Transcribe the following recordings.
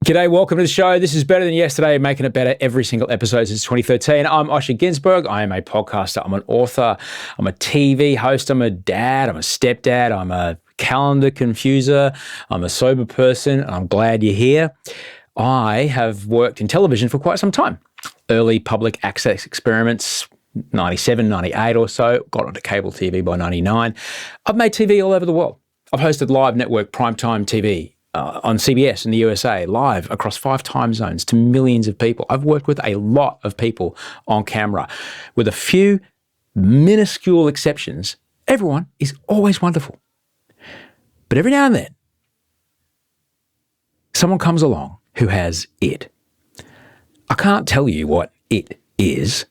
G'day, welcome to the show. This is Better Than Yesterday, making it better every single episode since 2013. I'm Osher Ginsberg. I am a podcaster. I'm an author. I'm a TV host. I'm a dad. I'm a stepdad. I'm a calendar confuser. I'm a sober person. And I'm glad you're here. I have worked in television for quite some time. Early public access experiments, 97, 98 or so. Got onto cable TV by 99. I've made TV all over the world. I've hosted live network primetime TV on CBS in the USA, live across 5 time zones to millions of people. I've worked with a lot of people on camera. With a few minuscule exceptions, everyone is always wonderful. But every now and then, someone comes along who has it. I can't tell you what it is.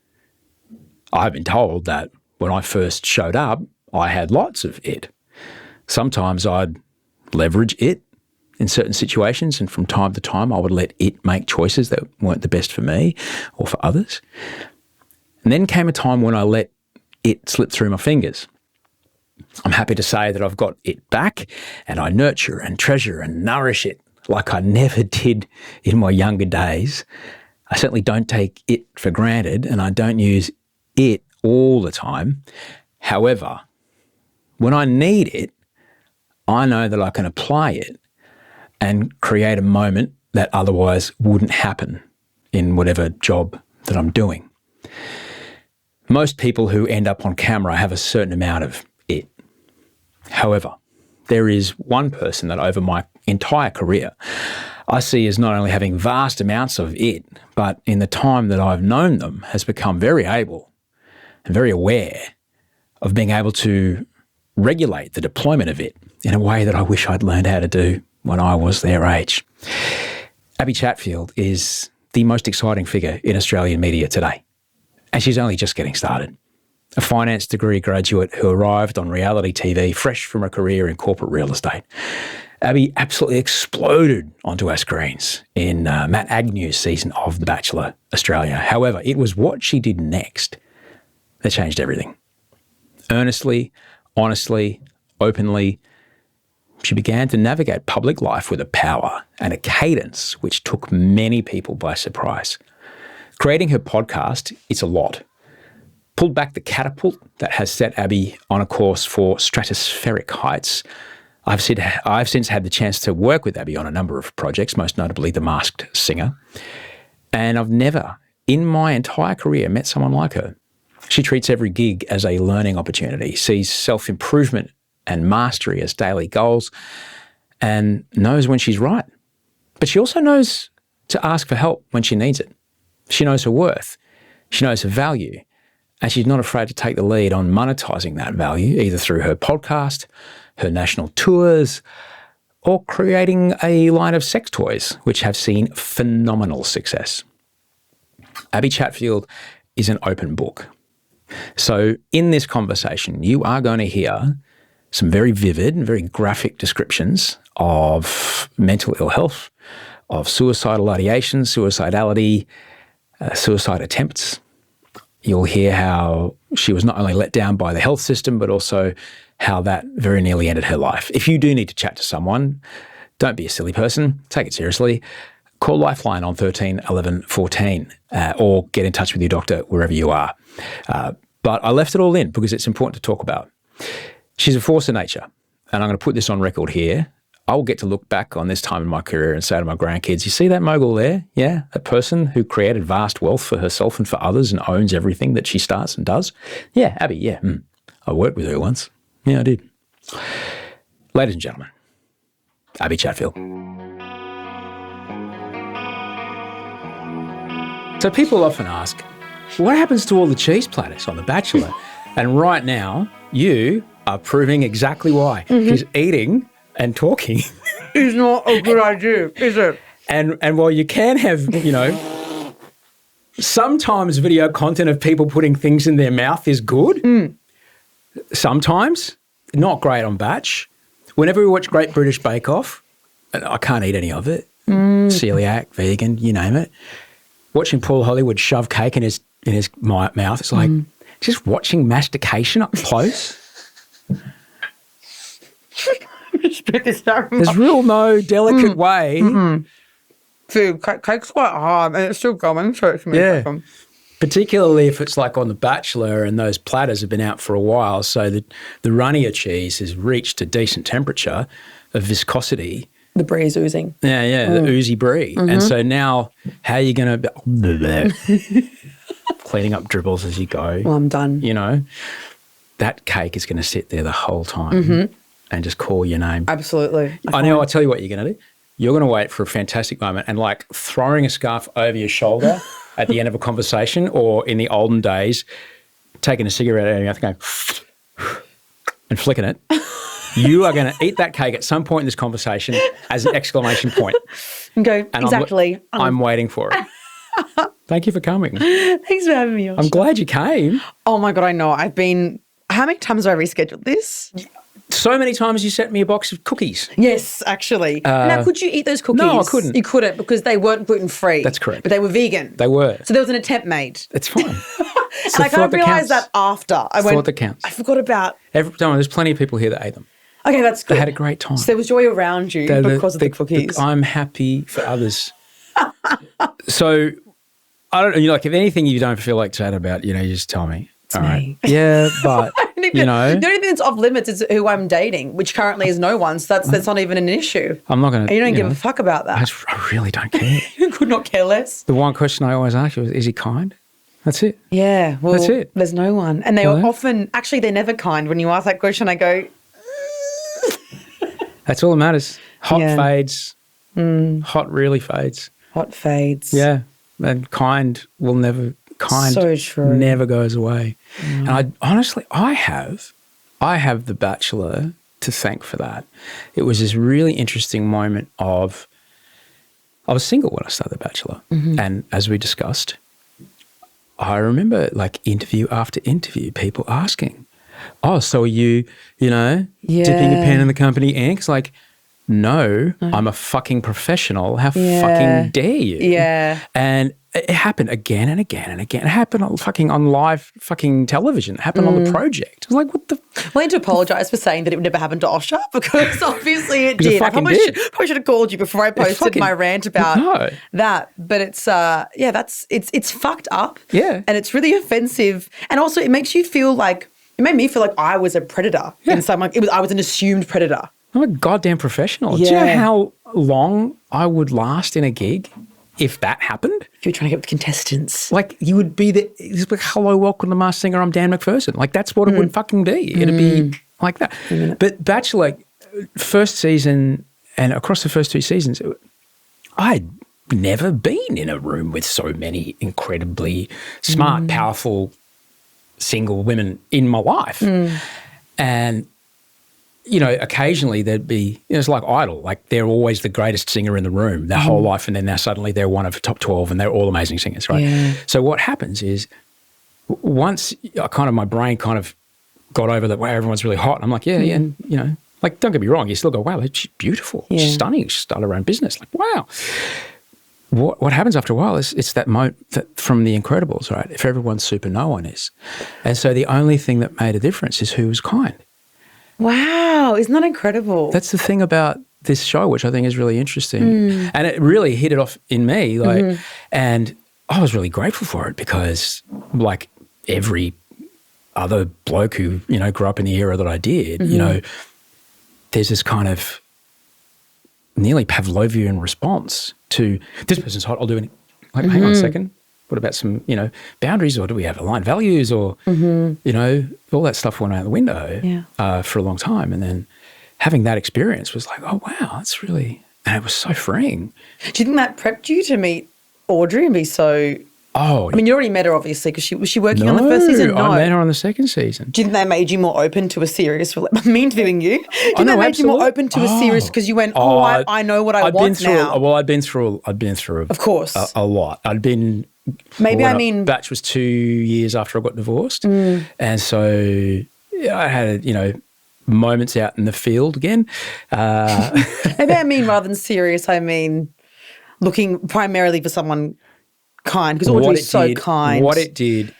I've been told that when I first showed up, I had lots of it. Sometimes I'd leverage it in certain situations, and from time to time I would let it make choices that weren't the best for me or for others. And then came a time when I let it slip through my fingers. I'm happy to say that I've got it back, and I nurture and treasure and nourish it like I never did in my younger days. I certainly don't take it for granted, and I don't use it all the time. However, when I need it, I know that I can apply it and create a moment that otherwise wouldn't happen in whatever job that I'm doing. Most people who end up on camera have a certain amount of it. However, there is one person that over my entire career I see as not only having vast amounts of it, but in the time that I've known them has become very able and very aware of being able to regulate the deployment of it in a way that I wish I'd learned how to do when I was their age. Abbie Chatfield is the most exciting figure in Australian media today, and she's only just getting started. A finance degree graduate who arrived on reality TV fresh from a career in corporate real estate. Abbie absolutely exploded onto our screens in Matt Agnew's season of The Bachelor Australia. However, it was what she did next that changed everything. Earnestly, honestly, openly, she began to navigate public life with a power and a cadence which took many people by surprise. Creating her podcast, It's a Lot, pulled back the catapult that has set Abbie on a course for stratospheric heights. I've since had the chance to work with Abbie on a number of projects, most notably The Masked Singer, and I've never, in my entire career, met someone like her. She treats every gig as a learning opportunity, sees self-improvement and mastery as daily goals, and knows when she's right. But she also knows to ask for help when she needs it. She knows her worth, she knows her value, and she's not afraid to take the lead on monetising that value, either through her podcast, her national tours, or creating a line of sex toys, which have seen phenomenal success. Abbie Chatfield is an open book. So in this conversation, you are going to hear some very vivid and very graphic descriptions of mental ill health, of suicidal ideation, suicidality, suicide attempts. You'll hear how she was not only let down by the health system, but also how that very nearly ended her life. If you do need to chat to someone, don't be a silly person. Take it seriously. Call Lifeline on 13 11 14 or get in touch with your doctor wherever you are. But I left it all in because it's important to talk about. She's a force of nature, and I'm going to put this on record here. I'll get to look back on this time in my career and say to my grandkids, you see that mogul there? Yeah, that person who created vast wealth for herself and for others and owns everything that she starts and does? Yeah, Abbie, yeah. I worked with her once. Yeah, I did. Ladies and gentlemen, Abbie Chatfield. So people often ask, what happens to all the cheese platters on The Bachelor? And right now, you are proving exactly why. She's eating and talking. It's not a good idea, is it? And while you can have, sometimes video content of people putting things in their mouth is good. Sometimes, not great on batch. Whenever we watch Great British Bake Off, I can't eat any of it. Celiac, vegan, you name it. Watching Paul Hollywood shove cake in his mouth, it's like just watching mastication up close. There's real no delicate way food. Cake's quite hard and it's still going, so it can be taken. Particularly if it's like on The Bachelor and those platters have been out for a while, so that the runnier cheese has reached a decent temperature of viscosity. The brie is oozing. Yeah, the oozy brie. And so now how are you going to cleaning up dribbles as you go? Well, I'm done. You know, that cake is going to sit there the whole time and just call your name. Absolutely. I'll tell you what you're going to do. You're going to wait for a fantastic moment and like throwing a scarf over your shoulder at the end of a conversation, or in the olden days, taking a cigarette out of your mouth going and flicking it. You are going to eat that cake at some point in this conversation as an exclamation point. And go, and exactly. I'm waiting for it. Thank you for coming. Thanks for having me, Osha. I'm glad you came. Oh my God, I know. How many times have I rescheduled this? So many times you sent me a box of cookies. Yes, actually. Now, could you eat those cookies? No, I couldn't. You couldn't because they weren't gluten-free. That's correct. But they were vegan. They were. So there was an attempt made. It's fine. And I kind of realised that after. I thought that counts. I forgot about. Don't worry, there's plenty of people here that ate them. Okay, that's good. They had a great time. So there was joy around you because of the cookies. I'm happy for others. So I don't know, like if anything you don't feel like chatting about, you just tell me. It's me. Yeah, but the only thing that's off limits is who I'm dating, which currently is no one. So that's not even an issue. I'm not going to. And you don't give a fuck about that. I really don't care. You could not care less. The one question I always ask you is he kind? That's it. Yeah, well, that's it. There's no one. And they were often, actually, they're never kind. When you ask that question, I go, that's all that matters. Hot fades. Hot really fades. Hot fades. Yeah. And kind will never, so true. Never goes away. And I have The Bachelor to thank for that. It was this really interesting moment of, I was single when I started The Bachelor. And as we discussed, I remember like interview after interview, people asking, oh, so are you, dipping a pen in the company ink? It's like, no, I'm a fucking professional. How fucking dare you? Yeah. And it happened again and again and again. It happened on live fucking television. It happened on the project. I was like, what the? Well, I need to apologise for saying that it would never happen to Osha because obviously it did. I probably should have called you before I posted my rant about that. But it's it's fucked up. Yeah. And it's really offensive. And also it makes you feel like, it made me feel like I was a predator. Yeah. I was an assumed predator. I'm a goddamn professional. Yeah. Do you know how long I would last in a gig if that happened? If you're trying to get with contestants. Like you would be it's like, hello, welcome to Masked Singer, I'm Dan McPherson. Like that's what it would fucking be. It'd be like that. But Bachelor, first season and across the first two seasons, I'd never been in a room with so many incredibly smart, powerful, single women in my life. And occasionally there'd be, it's like Idol, like they're always the greatest singer in the room their whole life, and then now suddenly they're one of the top 12 and they're all amazing singers, right? Yeah. So what happens is once my brain kind of got over that, wow, everyone's really hot. I'm like, and like don't get me wrong, you still go, wow, she's beautiful, she's stunning, she started her own business, like wow. What happens after a while is it's that moment from The Incredibles, right? If everyone's super, no one is. And so the only thing that made a difference is who was kind. Wow, isn't that incredible? That's the thing about this show, which I think is really interesting. And it really hit it off in me. And I was really grateful for it because like every other bloke who, grew up in the era that I did, there's this kind of nearly Pavlovian response to this person's hot, I'll do anything. Like, hang on a second. What about some, boundaries, or do we have aligned values, or, all that stuff went out the window for a long time. And then having that experience was like, oh, wow, that's really, and it was so freeing. Do you think that prepped you to meet Audrey and be so? Oh, I mean, you already met her, obviously, because was she working on the first season? No, I met her on the second season. Do you think that made you more open to a serious relationship? I'm interviewing you. Do you think that made you more open to a serious, because you went, I know what I want now? Well, I'd been through, of course, a lot. I'd been. Batch was 2 years after I got divorced, and so I had moments out in the field again. Maybe rather than serious, I mean looking primarily for someone kind, because Audrey's so kind. What it did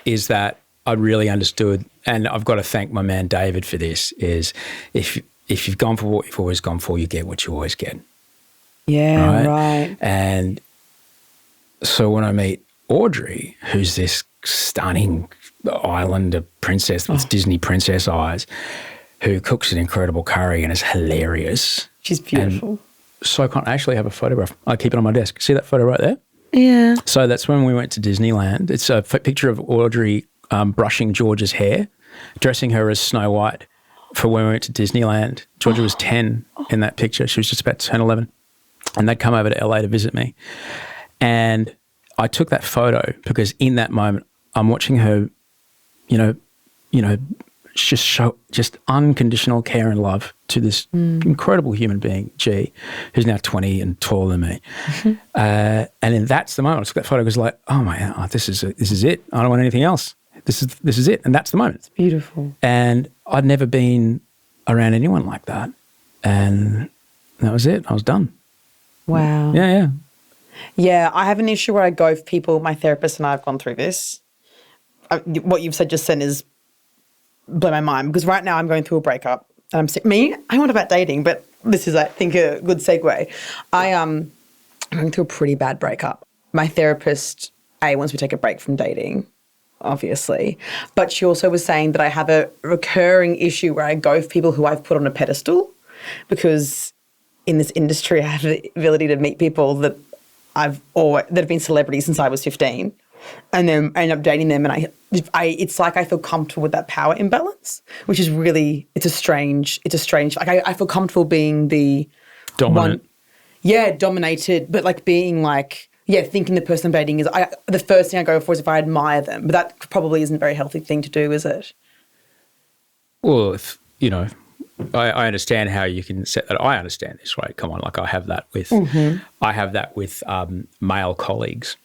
is that I really understood, and I've got to thank my man David for this, is if you've gone for what you've always gone for, you get what you always get. Yeah, right. And so when I meet Audrey, who's this stunning islander princess with Disney princess eyes, who cooks an incredible curry and is hilarious. She's beautiful. And so I actually have a photograph. I keep it on my desk. See that photo right there? Yeah. So that's when we went to Disneyland. It's a picture of Audrey brushing George's hair, dressing her as Snow White for when we went to Disneyland. Georgia was 10 in that picture. She was just about to turn 11. And they'd come over to LA to visit me. And I took that photo because in that moment, I'm watching her, just show just unconditional care and love to this incredible human being, G, who's now 20 and taller than me. And then that's the moment I took that photo because like, oh my God, this is it. I don't want anything else. This is it. And that's the moment. It's beautiful. And I'd never been around anyone like that. And that was it. I was done. Wow. Yeah. Yeah, I have an issue where I go for people, my therapist and I have gone through this. What you've said just then is blow my mind because right now I'm going through a breakup. And I want about dating, but this is, I think, a good segue. I'm going through a pretty bad breakup. My therapist, wants me to take a break from dating, obviously, but she also was saying that I have a recurring issue where I go for people who I've put on a pedestal because in this industry I have the ability to meet people that that have been celebrities since I was 15. And then I end up dating them, and it's like I feel comfortable with that power imbalance, which is really it's a strange. Like I feel comfortable being the dominant, dominated, but like being like thinking the person I'm dating is the first thing I go for is if I admire them, but that probably isn't a very healthy thing to do, is it? Well, I understand how you can set that. I understand this, right? Come on, like I have that with male colleagues.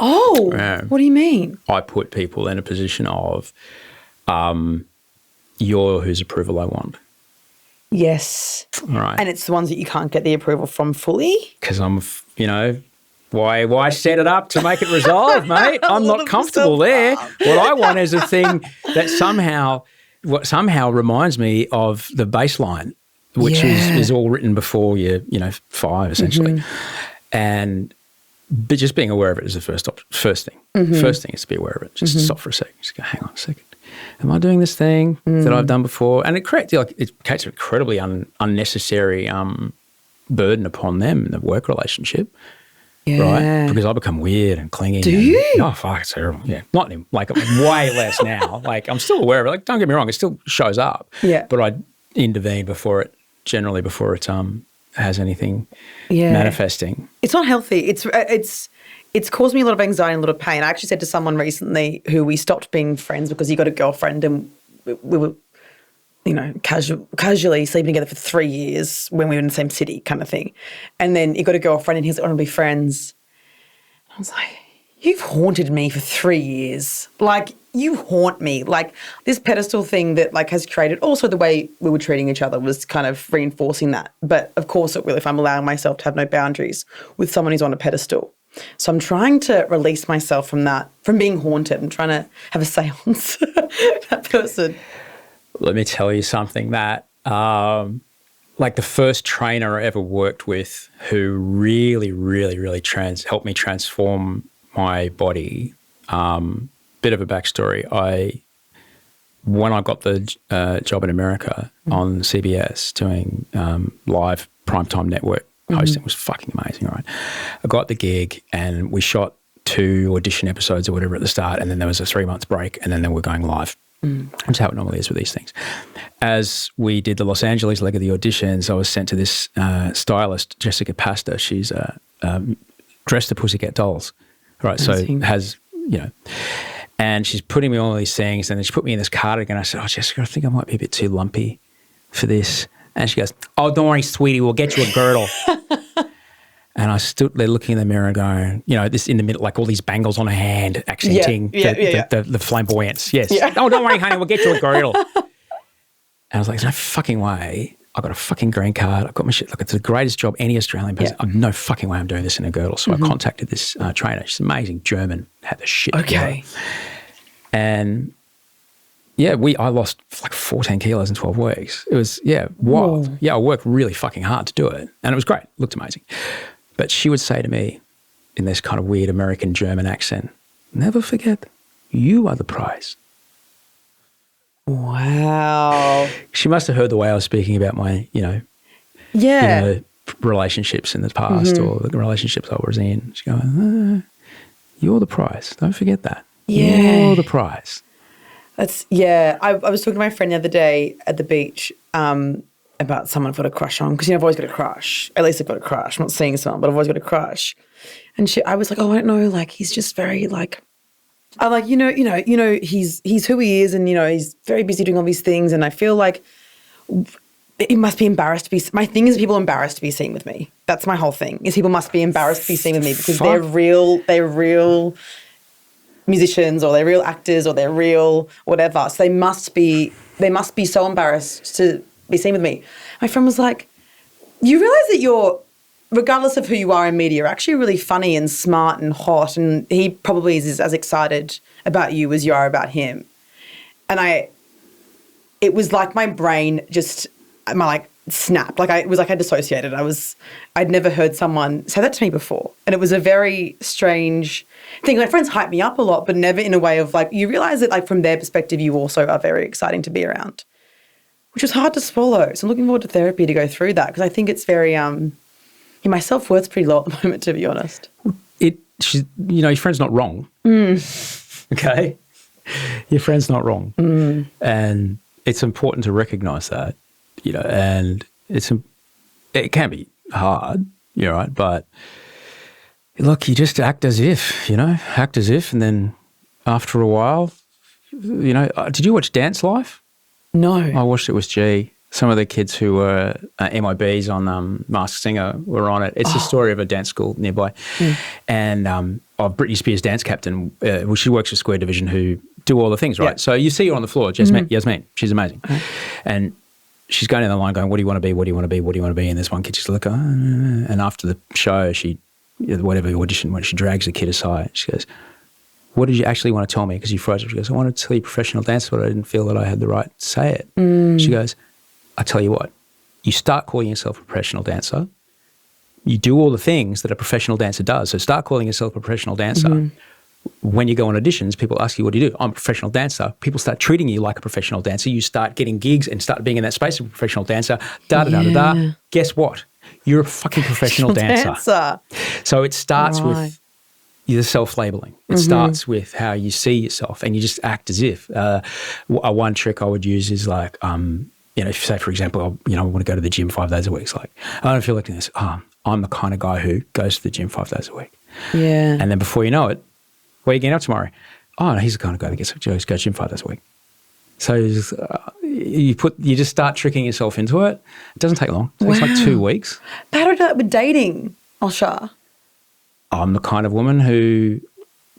Oh, what do you mean? I put people in a position of you're whose approval I want. Yes. All right. And it's the ones that you can't get the approval from fully? Because I'm, why set it up to make it resolve, mate? I'm not comfortable there. What I want is a thing that somehow reminds me of the baseline, which is all written before you're, 5 essentially. But just being aware of it is the first thing. First thing is to be aware of it. Just stop for a second. Just go, hang on a second. Am I doing this thing that I've done before? And it creates an incredibly unnecessary burden upon them in the work relationship. Yeah. Right? Because I become weird and clingy. Do you? Oh, fuck, it's terrible. Yeah. Not anymore. Like way less now. Like I'm still aware of it. Like don't get me wrong, it still shows up. Yeah. But I intervene before it has anything manifesting. It's not healthy. It's caused me a lot of anxiety and a lot of pain. I actually said to someone recently who we stopped being friends because he got a girlfriend and we were, casually sleeping together for 3 years when we were in the same city kind of thing. And then he got a girlfriend and he's like, I want to be friends. I was like, you've haunted me for 3 years. Like, you haunt me. Like, this pedestal thing that, has created, also the way we were treating each other was kind of reinforcing that. But, of course, it will if I'm allowing myself to have no boundaries with someone who's on a pedestal. So I'm trying to release myself from that, from being haunted. I'm trying to have a seance that person. Let me tell you something that, the first trainer I ever worked with who really, really, really helped me transform my body. Bit of a backstory. When I got the job in America on CBS doing live primetime network hosting was fucking amazing, right? I got the gig and we shot 2 audition episodes or whatever at the start, and then there was a 3-month break, and then we're going live. Which is how it normally is with these things. As we did the Los Angeles leg of the auditions, I was sent to this stylist, Jessica Pasta. She's dressed the Pussycat Dolls, right? Amazing. So has, and she's putting me on all these things, and then she put me in this cardigan. I said, oh, Jessica, I think I might be a bit too lumpy for this. And she goes, oh, don't worry, sweetie, we'll get you a girdle. And I stood there looking in the mirror going, this in the middle, like all these bangles on her hand, accenting the flamboyance. Yes. Yeah. Oh, don't worry, honey, we'll get you a girdle. And I was like, there's no fucking way. I've got a fucking green card. I've got my shit. Look, it's the greatest job any Australian person. I've no fucking way I'm doing this in a girdle. So I contacted this trainer. She's amazing, German, had the shit. Okay. And I lost like 14 kilos in 12 weeks. It was, wild. Whoa. Yeah, I worked really fucking hard to do it. And it was great. It looked amazing. But she would say to me in this kind of weird American German accent, never forget, you are the prize. Wow. She must have heard the way I was speaking about my, relationships in the past or the relationships I was in. She's going, you're the prize. Don't forget that. Yeah. You're the prize. I was talking to my friend the other day at the beach about someone I've got a crush on, because I've always got a crush. At least I've got a crush. I'm not seeing someone, but I've always got a crush. And I was like, oh, I don't know, like he's just very like, I'm like, he's who he is, and he's very busy doing all these things, and I feel like he must be embarrassed to be. My thing is, people are embarrassed to be seen with me. That's my whole thing. Is people must be embarrassed to be seen with me because they're real musicians, or they're real actors, or they're real whatever. So they must be so embarrassed to be seen with me. My friend was like, you realise that you're, regardless of who you are in media, you're actually really funny and smart and hot, and he probably is as excited about you as you are about him. And it was like my brain just, snapped. It was like I dissociated. I'd never heard someone say that to me before. And it was a very strange thing. My friends hype me up a lot, but never in a way of like, you realise that like from their perspective, you also are very exciting to be around, which was hard to swallow. So I'm looking forward to therapy to go through that, because I think it's very, my self-worth's pretty low at the moment, to be honest. Your friend's not wrong. Okay? Your friend's not wrong. And it's important to recognise that, and it can be hard, right? But look, you just act as if, and then after a while, did you watch Dance Life? No. I watched it with G. Some of the kids who were MIBs on Masked Singer were on it. It's the story of a dance school nearby. And of Britney Spears' dance captain, she works for Square Division, who do all the things, right? Yeah. So you see her on the floor, Yasmin. She's amazing. And she's going down the line going, what do you want to be? What do you want to be? What do you want to be? And this one kid just like, and after the show, whatever audition, when she drags the kid aside, she goes, what did you actually want to tell me? Because you froze. She goes, I wanted to tell you professional dancer, but I didn't feel that I had the right to say it. She goes, I tell you what, you start calling yourself a professional dancer. You do all the things that a professional dancer does. So start calling yourself a professional dancer. When you go on auditions, people ask you, what do you do? I'm a professional dancer. People start treating you like a professional dancer. You start getting gigs and start being in that space of a professional dancer. Guess what? You're a fucking professional dancer. So it starts with the self-labeling. It starts with how you see yourself, and you just act as if. One trick I would use is like, if say, for example, I want to go to the gym 5 days a week. It's like, I don't feel like doing this. I'm the kind of guy who goes to the gym 5 days a week. Yeah. And then before you know it, where are you getting up tomorrow? Oh, no, he's the kind of guy that goes to the gym 5 days a week. So you just start tricking yourself into it. It doesn't take long. It takes like 2 weeks. But how do you do that with dating, Osher? I'm the kind of woman who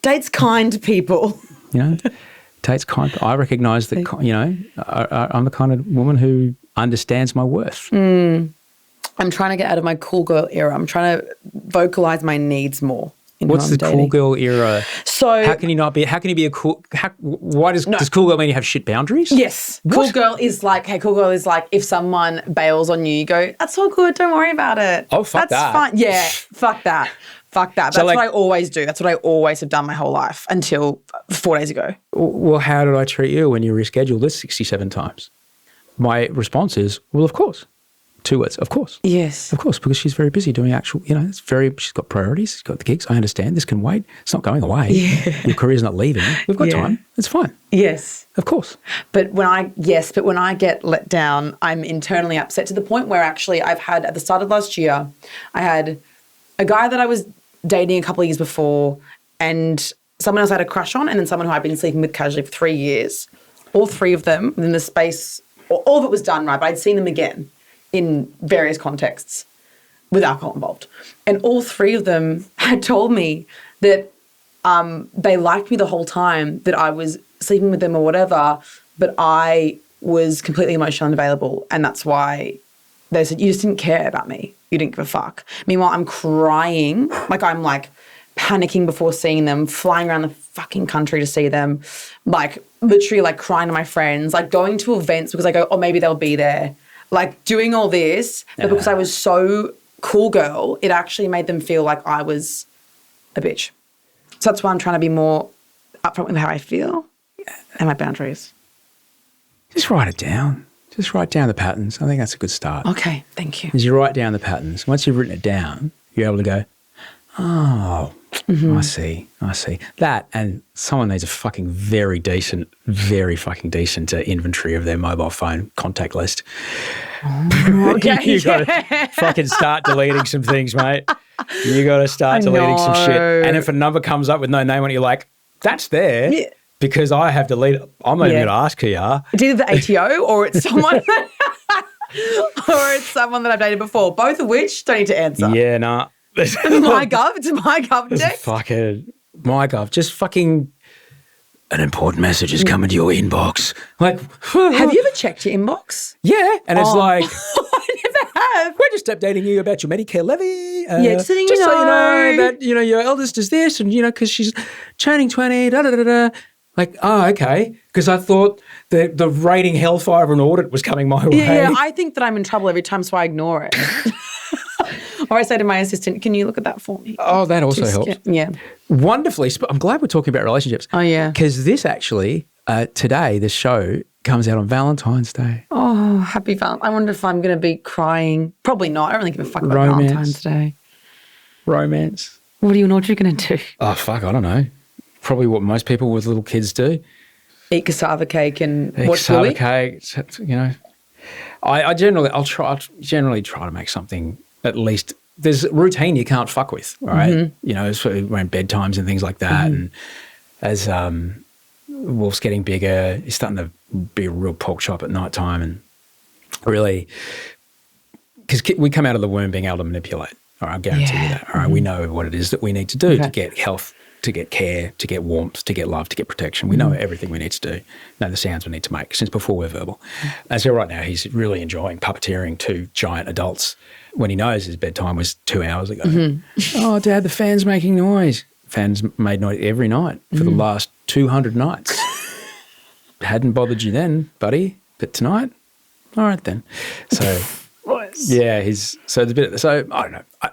dates kind people. Dates kind. I recognise that, I'm the kind of woman who understands my worth. I'm trying to get out of my cool girl era. I'm trying to vocalise my needs more. What's the cool girl era? So how can you not be? How can you be a cool? Does cool girl mean you have shit boundaries? Yes, cool girl is like, if someone bails on you, you go, that's all good. Don't worry about it. Oh, fuck that's that. Fine. Yeah, fuck that. Fuck that. That's what I always do. That's what I always have done my whole life until 4 days ago. Well, how did I treat you when you rescheduled this 67 times? My response is, well, of course. 2 words, of course. Yes. Of course, because she's very busy doing she's got priorities, she's got the gigs. I understand, this can wait. It's not going away. Yeah. Your career's not leaving. We've got time. It's fine. Yes. Of course. But when I get let down, I'm internally upset to the point where actually I've had, at the start of last year, I had a guy that I was dating a couple of years before, and someone else I had a crush on, and then someone who I'd been sleeping with casually for 3 years. All three of them within the space, all of it was done right, but I'd seen them again in various contexts with alcohol involved. And all three of them had told me that they liked me the whole time, that I was sleeping with them or whatever, but I was completely emotionally unavailable, and that's why they said, you just didn't care about me. You didn't give a fuck. Meanwhile, I'm crying. I'm panicking before seeing them, flying around the fucking country to see them, like literally like crying to my friends, like going to events because I go, oh, maybe they'll be there, like doing all this. But because I was so cool girl, it actually made them feel like I was a bitch. So that's why I'm trying to be more upfront with how I feel and my boundaries. Just write it down. Just write down the patterns. I think that's a good start. Okay, thank you. As you write down the patterns, once you've written it down, you're able to go, oh, I see. That, and someone needs a fucking very fucking decent inventory of their mobile phone contact list. Oh, okay. You got to fucking start deleting some things, mate. You got to start deleting some shit. And if a number comes up with no name on it, you're like, that's there. Yeah. Because I have deleted. I'm not even going to ask who you are. It's either the ATO or it's someone that I've dated before. Both of which don't need to answer. Yeah, nah. It's my gov check. Fucking my gov. Just fucking an important message has come into your inbox. Like, have you ever checked your inbox? Yeah, and it's like, I never have. We're just updating you about your Medicare levy. Just so you know that your eldest is this, and because she's turning 20. Da da da da. Like, oh, okay, because I thought the rating hellfire of an audit was coming my way. Yeah, I think that I'm in trouble every time, so I ignore it. Or I say to my assistant, can you look at that for me? Oh, that also helps. Yeah. Wonderfully. I'm glad we're talking about relationships. Oh, yeah. Because this actually, today, this show comes out on Valentine's Day. Oh, happy Valentine. I wonder if I'm going to be crying. Probably not. I don't really give a fuck about Valentine's Day. Romance. What are you and Audrey going to do? Oh, fuck, I don't know. Probably what most people with little kids do. Eat cassava cake and watch Cassava cake, I generally try to make something, at least there's routine you can't fuck with, right? Mm-hmm. Around bedtimes and things like that. Mm-hmm. And as Wolf's getting bigger, he's starting to be a real pork chop at night time, and really, because we come out of the womb being able to manipulate. All right, I guarantee you that. All right, we know what it is that we need to do to get health, to get care, to get warmth, to get love, to get protection. We know everything we need to do, know the sounds we need to make since before we're verbal. And so right now he's really enjoying puppeteering two giant adults when he knows his bedtime was 2 hours ago. Mm-hmm. Oh, Dad, the fan's making noise. Fan's made noise every night for the last 200 nights. Hadn't bothered you then, buddy, but tonight? All right then. So, yeah, so it's a bit, so I don't know. I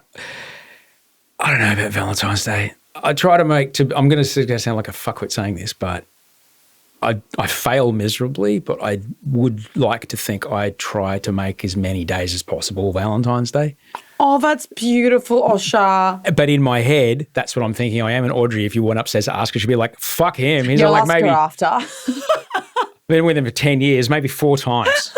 don't know about Valentine's Day. I try to I'm going to sound like a fuckwit saying this, but I fail miserably, but I would like to think I try to make as many days as possible Valentine's Day. Oh, that's beautiful, Osha. But in my head, that's what I'm thinking I am. And Audrey, if you went upstairs to ask her, she'd be like, fuck him. He's like, maybe after. Been with him for 10 years, maybe 4 times.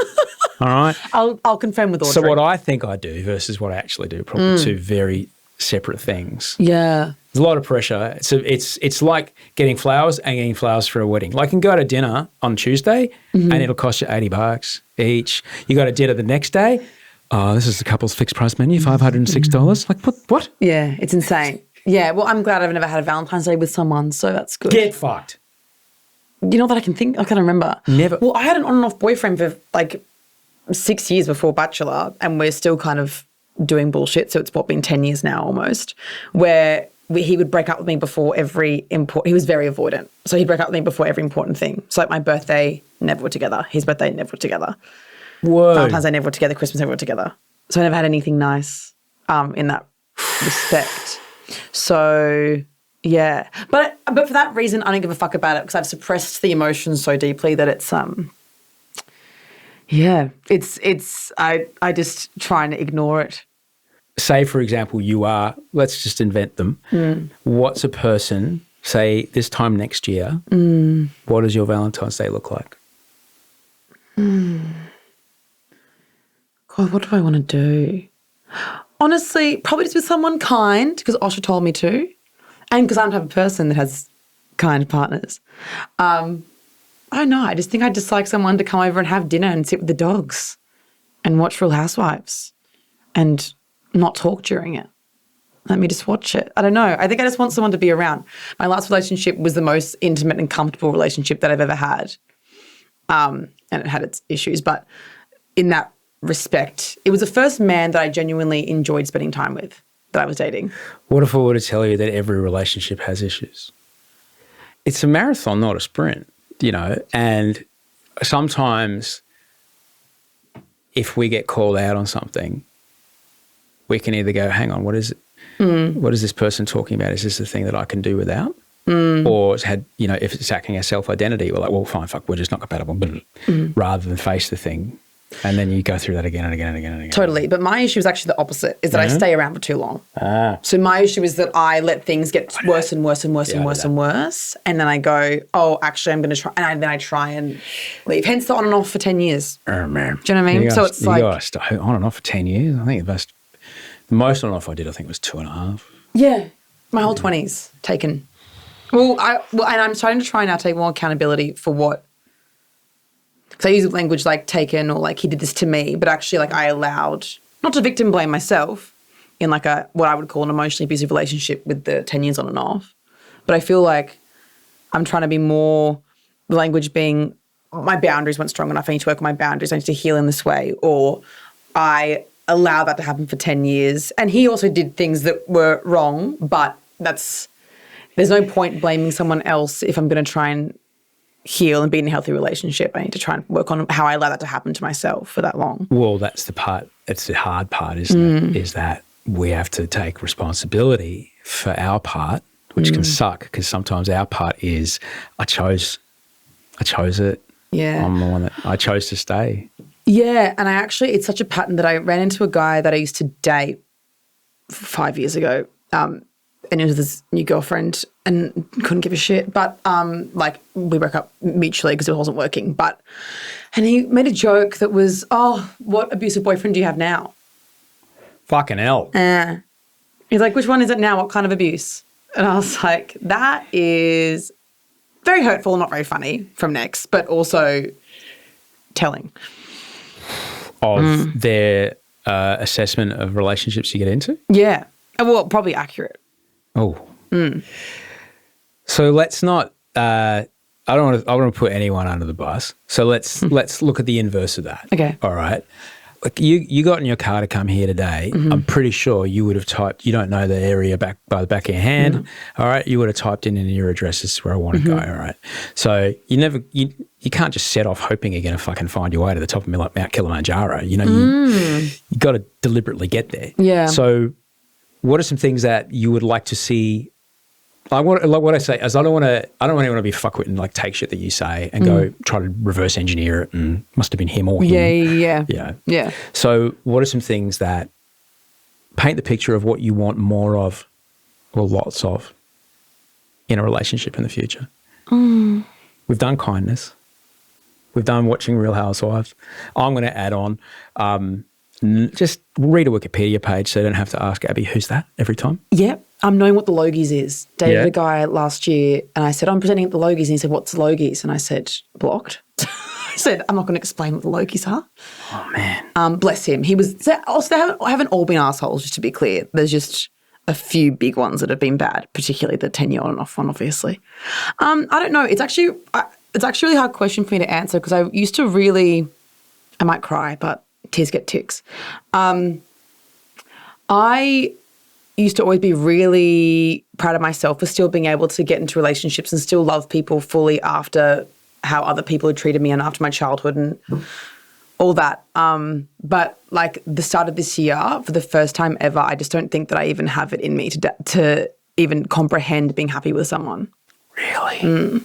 All right? I'll confirm with Audrey. So what I think I do versus what I actually do, probably two very separate things. Yeah. There's a lot of pressure. It's like getting flowers and getting flowers for a wedding. Like you can go to dinner on Tuesday and it'll cost you $80 each. You go to dinner the next day. Oh, this is the couple's fixed price menu, $506. Like what? Yeah, it's insane. Yeah, well, I'm glad I've never had a Valentine's Day with someone, so that's good. Get fucked. You know that I can't remember. Never. Well, I had an on and off boyfriend for like 6 years before Bachelor, and we're still kind of doing bullshit. So it's been 10 years now almost, where he would break up with me before every he was very avoidant. So he'd break up with me before every important thing. So like my birthday, never were together. His birthday, never were together. Whoa. Valentine's Day, never were together. Christmas, never were together. So I never had anything nice in that respect. So yeah. But for that reason, I don't give a fuck about it because I've suppressed the emotions so deeply that it's I just try and ignore it. Say, for example, let's just invent them. What's a person, say this time next year, what does your Valentine's Day look like? God, what do I want to do? Honestly, probably just with someone kind because Osha told me to and because I'm the type of person that has kind partners. I don't know. I just think I'd just like someone to come over and have dinner and sit with the dogs and watch Real Housewives and not talk during it. Let me just watch it. I don't know. I think I just want someone to be around. My last relationship was the most intimate and comfortable relationship that I've ever had. And it had its issues. But in that respect, it was the first man that I genuinely enjoyed spending time with. that I was dating. What if I were to tell you that every relationship has issues? It's a marathon, not a sprint, and sometimes if we get called out on something, we can either go, hang on, what is it? What is this person talking about? Is this the thing that I can do without? Or it's had, if it's attacking our self-identity, we're like, well, fine, fuck, we're just not compatible, rather than face the thing. And then you go through that again and again and again and again. Totally. But my issue is actually the opposite, is that I stay around for too long. So my issue is that I let things get worse and worse and worse and worse and worse. And then I go, oh, actually, I'm going to try. And then I try and leave. Hence the on and off for 10 years. Oh, man. Do you know what I mean? So it's like. You guys on and off for 10 years. I think the most on and off I did, I think, was 2.5. Yeah. My whole 20s taken. And I'm starting to try now to take more accountability for what. Because I use language like taken or like he did this to me, but actually like I allowed, not to victim blame myself in like what I would call an emotionally abusive relationship with the 10 years on and off. But I feel like I'm trying to be more, the language being my boundaries weren't strong enough. I need to work on my boundaries. I need to heal in this way. Or I allow that to happen for 10 years. And he also did things that were wrong, but there's no point blaming someone else if I'm going to try and heal and be in a healthy relationship. I need to try and work on how I allow that to happen to myself for that long. Well, that's the part, it's the hard part, isn't it? Is that we have to take responsibility for our part, which can suck because sometimes our part is, I chose it. Yeah. I'm the one that I chose to stay. Yeah. And it's such a pattern that I ran into a guy that I used to date 5 years ago. And he was with his new girlfriend and couldn't give a shit. But we broke up mutually because it wasn't working. And he made a joke that was, oh, what abusive boyfriend do you have now? Fucking hell. He's like, which one is it now? What kind of abuse? And I was like, that is very hurtful, not very funny from Next, but also telling. Of their assessment of relationships you get into? Yeah. Well, probably accurate. Oh. So let's not I want to put anyone under the bus. So let's look at the inverse of that. Okay. All right. Like you got in your car to come here today. I'm pretty sure you would have typed, you don't know the area by the back of your hand. All right. You would have typed in your address, this is where I want to go. All right. So you can't just set off hoping you're going to fucking find your way to the top of Mount Kilimanjaro. You got to deliberately get there. Yeah. So what are some things that you would like to see? Like what I say is I don't want anyone to be fuckwit and like take shit that you say and go try to reverse engineer it and must have been him or him. Yeah. So what are some things that paint the picture of what you want more of or lots of in a relationship in the future? We've done kindness. We've done watching Real Housewives. I'm going to add on just read a Wikipedia page so you don't have to ask Abbie, who's that every time? Yep. Knowing what the Logies is. Dated a guy last year and I said, I'm presenting at the Logies. And he said, what's the Logies? And I said, blocked. I said, I'm not going to explain what the Logies are. Oh, man. Bless him. He was, also they haven't all been assholes, just to be clear. There's just a few big ones that have been bad, particularly the 10-year on and off one, obviously. I don't know. It's actually a really hard question for me to answer because I used to really, I might cry, but tears get ticks. I used to always be really proud of myself for still being able to get into relationships and still love people fully after how other people had treated me and after my childhood and all that. But like the start of this year, for the first time ever, I just don't think that I even have it in me to even comprehend being happy with someone. Really?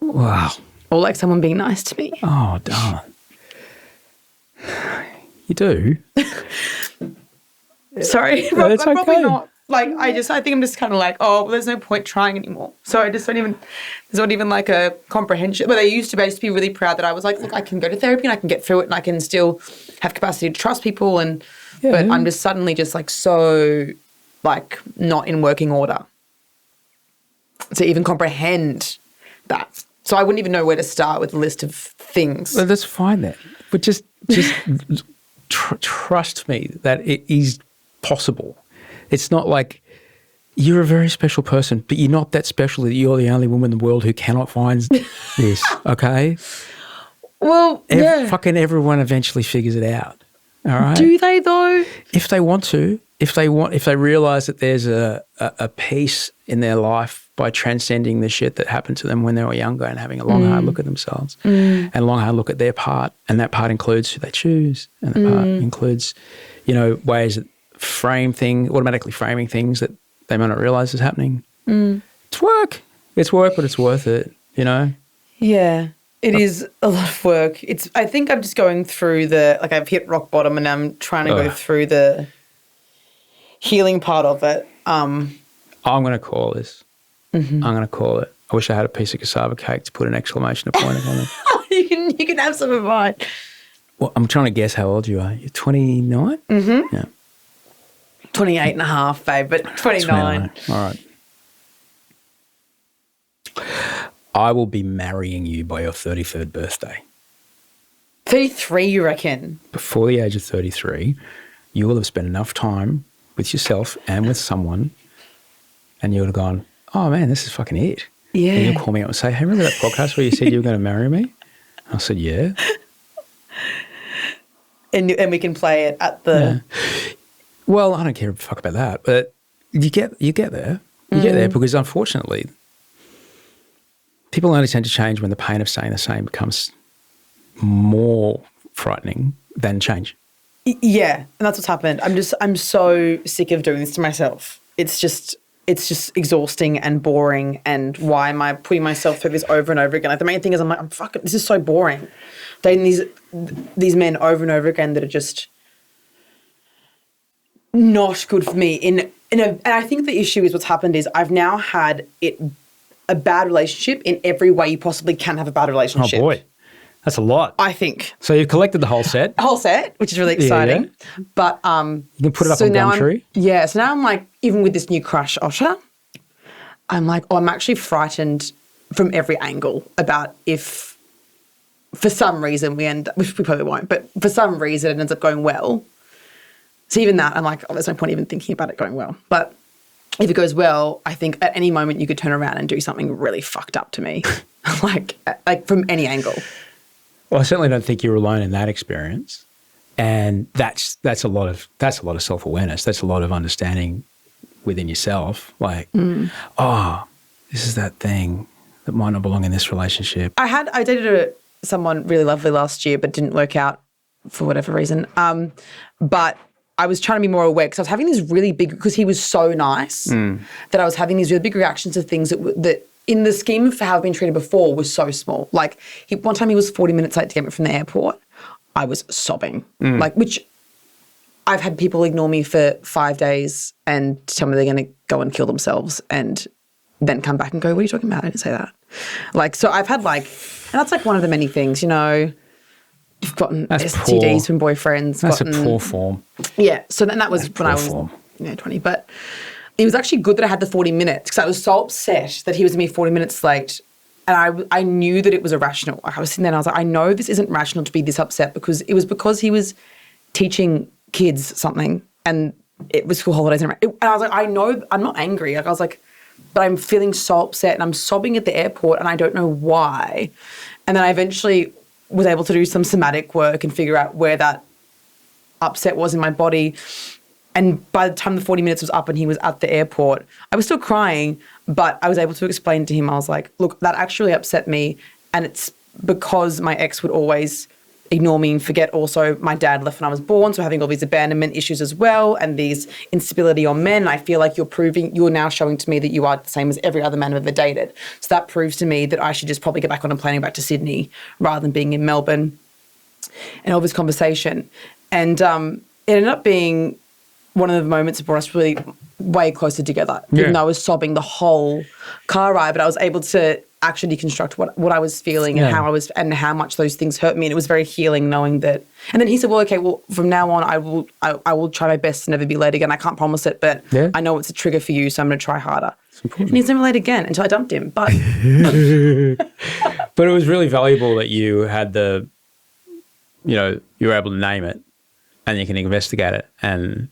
Wow. Or like someone being nice to me. Oh, darling. You do? Sorry, no, that's okay. Probably not. Like, I think I'm just kind of like, oh, well, there's no point trying anymore. So I just there's not even like a comprehension. But I used to be really proud that I was like, look, I can go to therapy and I can get through it and I can still have capacity to trust people. But I'm just suddenly just like so like not in working order to even comprehend that. So I wouldn't even know where to start with a list of things. Well, that's fine then. But just trust me that it is possible. It's not like you're a very special person, but you're not that special that you're the only woman in the world who cannot find this, okay? Well, fucking everyone eventually figures it out, all right? Do they though? If they want to. if they realize that there's a peace in their life by transcending the shit that happened to them when they were younger and having a long, hard look at themselves and a long, hard look at their part, and that part includes who they choose, and that part includes, ways that automatically framing things that they might not realize is happening. It's work. It's work, but it's worth it, Yeah. It is a lot of work. I think I'm just going through I've hit rock bottom and I'm trying to go through the healing part of it. I'm going to call this. I'm going to call it. I wish I had a piece of cassava cake to put an exclamation point on it. You can have some of mine. Well, I'm trying to guess how old you are. You're 29? Mm-hmm. Yeah. 28 and a half, babe, but 29. All right. I will be marrying you by your 33rd birthday. 33, you reckon? Before the age of 33, you will have spent enough time with yourself and with someone, and you would have gone, oh, man, this is fucking it. Yeah. And you'll call me up and say, hey, remember that podcast where you said you were going to marry me? I said, yeah. And we can play it at the... Yeah. Well, I don't care a fuck about that, but you get there. You get there because, unfortunately, people only tend to change when the pain of staying the same becomes more frightening than change. Yeah, and that's what's happened. I'm so sick of doing this to myself. It's just exhausting and boring, and why am I putting myself through this over and over again? Like, the main thing is I'm fucking, this is so boring. Dating these men over and over again that are just not good for me. And I think the issue is what's happened is I've now had a bad relationship in every way you possibly can have a bad relationship. Oh boy, that's a lot. I think. So you've collected the whole set? Whole set, which is really exciting. Yeah. But you can put it up on Gumtree? Yeah, so now I'm like, even with this new crush, Osha, I'm like, I'm actually frightened from every angle about if for some reason which we probably won't, but for some reason it ends up going well. So even that, I'm like, there's no point even thinking about it going well. But if it goes well, I think at any moment you could turn around and do something really fucked up to me, like from any angle. Well, I certainly don't think you're alone in that experience, and that's a lot of self-awareness. That's a lot of understanding within yourself. Like, this is that thing that might not belong in this relationship. I dated someone really lovely last year, but didn't work out for whatever reason. But I was trying to be more aware because I was having these really big, because he was so nice that I was having these really big reactions to things that in the scheme of how I've been treated before was so small. Like one time he was 40 minutes late to get me from the airport. I was sobbing, which I've had people ignore me for 5 days and tell me they're going to go and kill themselves and then come back and go, what are you talking about? I didn't say that. Like, so I've had and that's like one of the many things, You've gotten STDs from boyfriends. That's a poor form. Yeah. So then that was when I was 20. But it was actually good that I had the 40 minutes because I was so upset that he was going to be 40 minutes late. And I knew that it was irrational. Like I was sitting there and I was like, I know this isn't rational to be this upset because he was teaching kids something and it was school holidays. And I was like, I know I'm not angry. Like I was like, but I'm feeling so upset and I'm sobbing at the airport and I don't know why. And then I eventually was able to do some somatic work and figure out where that upset was in my body. And by the time the 40 minutes was up and he was at the airport, I was still crying, but I was able to explain to him, I was like, look, that actually upset me. And it's because my ex would always ignore me and forget. Also, my dad left when I was born, so having all these abandonment issues as well and these instability on men. I feel like you're now showing to me that you are the same as every other man I've ever dated. So that proves to me that I should just probably get back on a plane back to Sydney rather than being in Melbourne. And all this conversation. And it ended up being one of the moments that brought us really way closer together. Yeah. Even though I was sobbing the whole car ride, but I was able to actually deconstruct what I was feeling and how I was and how much those things hurt me. And it was very healing knowing that. And then he said, well, okay, well, from now on, I will try my best to never be late again. I can't promise it, but I know it's a trigger for you, so I'm going to try harder. And he's never late again until I dumped him. But but it was really valuable that you had you were able to name it and you can investigate it. And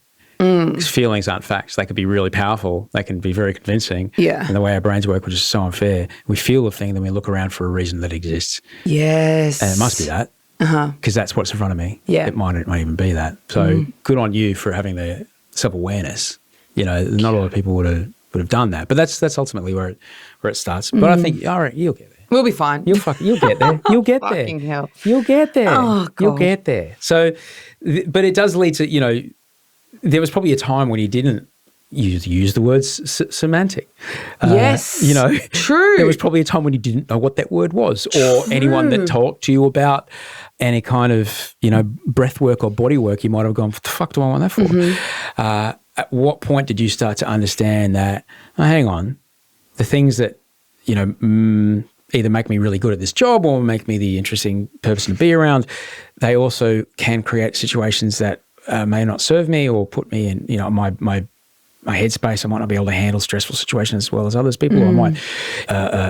feelings aren't facts. They can be really powerful. They can be very convincing. Yeah. And the way our brains work, which is so unfair, we feel the thing, then we look around for a reason that exists. Yes. And it must be that. Because that's what's in front of me. Yeah. It might even be that. So good on you for having the self-awareness. Not a lot of people would have done that, but that's ultimately where it starts. But I think, all right, you'll get there. We'll be fine. You'll get there. You'll get there. Fucking hell. You'll get there. Oh, God. You'll get there. So, but it does lead to, there was probably a time when you didn't use the word semantic. Yes. True. There was probably a time when you didn't know what that word was, or anyone that talked to you about any kind of, breath work or body work, you might have gone, what the fuck do I want that for? Mm-hmm. At what point did you start to understand that, oh, hang on, the things that, either make me really good at this job or make me the interesting person to be around, they also can create situations that may not serve me or put me in, my headspace. I might not be able to handle stressful situations as well as others people. I might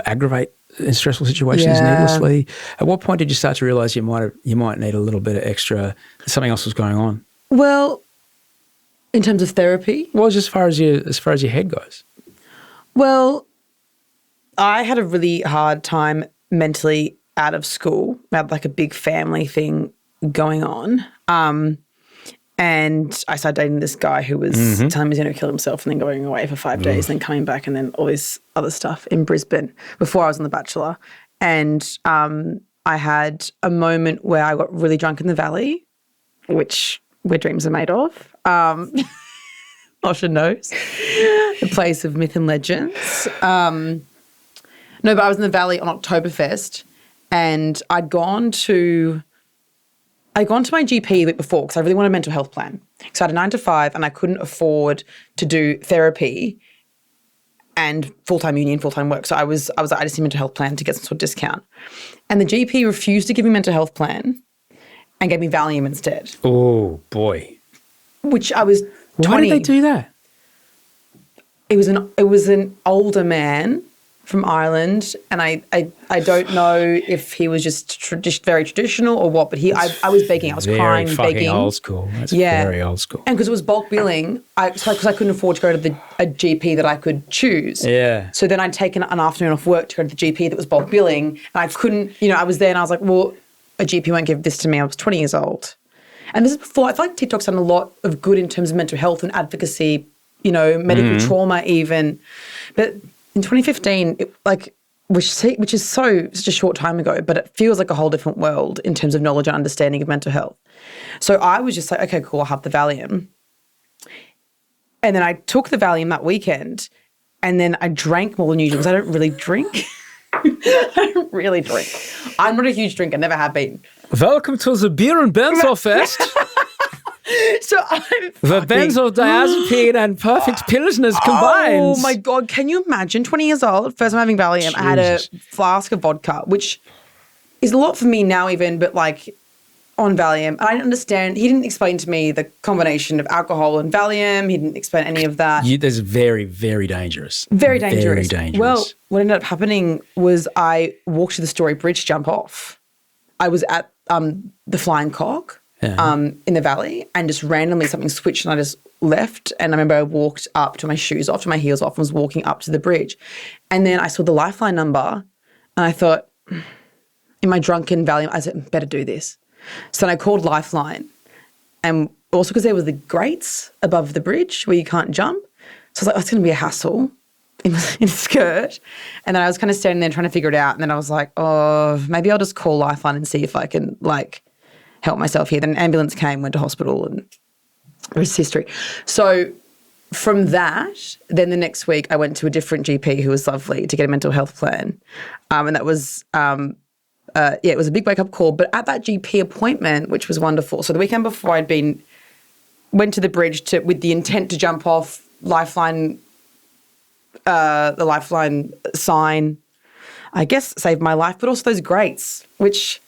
aggravate in stressful situations needlessly. At what point did you start to realize you might need a little bit of extra, something else was going on? Well, in terms of therapy? Well, as far as your head goes. Well, I had a really hard time mentally out of school. I had like a big family thing going on. And I started dating this guy who was telling me he's going to kill himself and then going away for 5 days and then coming back and then all this other stuff in Brisbane before I was on The Bachelor. And I had a moment where I got really drunk in the valley, where dreams are made of. Osha knows. The place of myth and legends. No, but I was in the valley on Oktoberfest and I'd gone to my GP the week before because I really wanted a mental health plan. So I had a 9 to 5 and I couldn't afford to do therapy and full-time union, full-time work. So I was like, I just need a mental health plan to get some sort of discount. And the GP refused to give me a mental health plan and gave me Valium instead. Oh, boy. Which I was 20. Why did they do that? It was an older man from Ireland, and I don't know if he was just very traditional or what, but I was begging, I was crying, begging. Very fucking old school. That's very old school. And because it was bulk billing, because I couldn't afford to go to a GP that I could choose. Yeah. So then I'd taken an afternoon off work to go to the GP that was bulk billing, and I couldn't, I was there and I was like, well, a GP won't give this to me. I was 20 years old. And this is before, I feel like TikTok's done a lot of good in terms of mental health and advocacy, medical trauma even. But in 2015, which is such a short time ago, but it feels like a whole different world in terms of knowledge and understanding of mental health. So I was just like, okay, cool, I'll have the Valium. And then I took the Valium that weekend and then I drank more than usual because I don't really drink. I don't really drink. I'm not a huge drinker, never have been. Welcome to the Beer and Benzo Fest. So I'm the benzodiazepine and perfect pilsners combined. Oh my God, can you imagine? 20 years old, first time having Valium. Jesus. I had a flask of vodka, which is a lot for me now even, but like on Valium. And I didn't understand, he didn't explain to me the combination of alcohol and Valium. He didn't explain any of that. That's very, very dangerous. Very dangerous. Very dangerous. Well, what ended up happening was I walked to the Story Bridge to jump off. I was at the Flying Cock. In the valley, and just randomly something switched and I just left. And I remember I walked up to my shoes off, to my heels off, and was walking up to the bridge. And then I saw the Lifeline number and I thought, in my drunken Valium, I said, better do this. So then I called Lifeline, and also because there was the grates above the bridge where you can't jump. So I was like, oh, it's going to be a hassle in a skirt. And then I was kind of standing there trying to figure it out. And then I was like, oh, maybe I'll just call Lifeline and see if I can help myself here. Then an ambulance came, went to hospital, and it was history. So from that, then the next week I went to a different GP who was lovely to get a mental health plan. And that was, it was a big wake-up call. But at that GP appointment, which was wonderful, so the weekend before went to the bridge with the intent to jump off Lifeline, the Lifeline sign, I guess saved my life, but also those grates, which...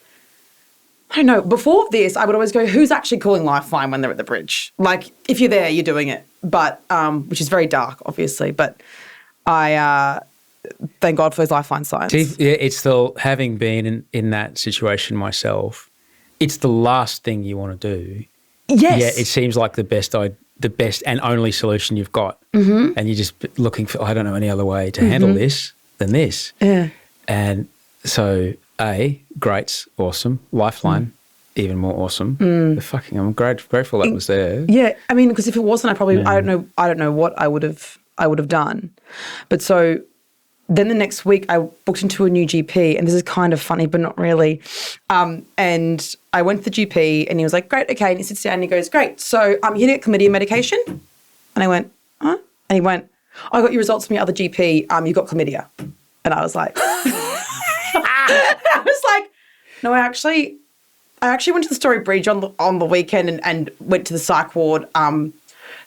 I don't know. Before this, I would always go, who's actually calling Lifeline when they're at the bridge? Like, if you're there, you're doing it. But, which is very dark, obviously. But I thank God for those Lifeline signs. It's having been in that situation myself, it's the last thing you want to do. Yes. Yeah, it seems like the best and only solution you've got. Mm-hmm. And you're just looking for, I don't know any other way to handle this than this. Yeah. And so... grates, awesome. Lifeline even more awesome. I'm grateful that was there. Yeah, I mean, because if it wasn't, I don't know what I would have done. But so then the next week I booked into a new GP, and this is kind of funny, but not really. And I went to the GP, and he was like, "Great, okay." And he sits down and he goes, "Great, so I'm here to get chlamydia medication." And I went, "Huh?" And he went, "I got your results from your other GP. You got chlamydia." And I was like, I was like, "No, I actually went to the Story Bridge on the weekend and went to the psych ward.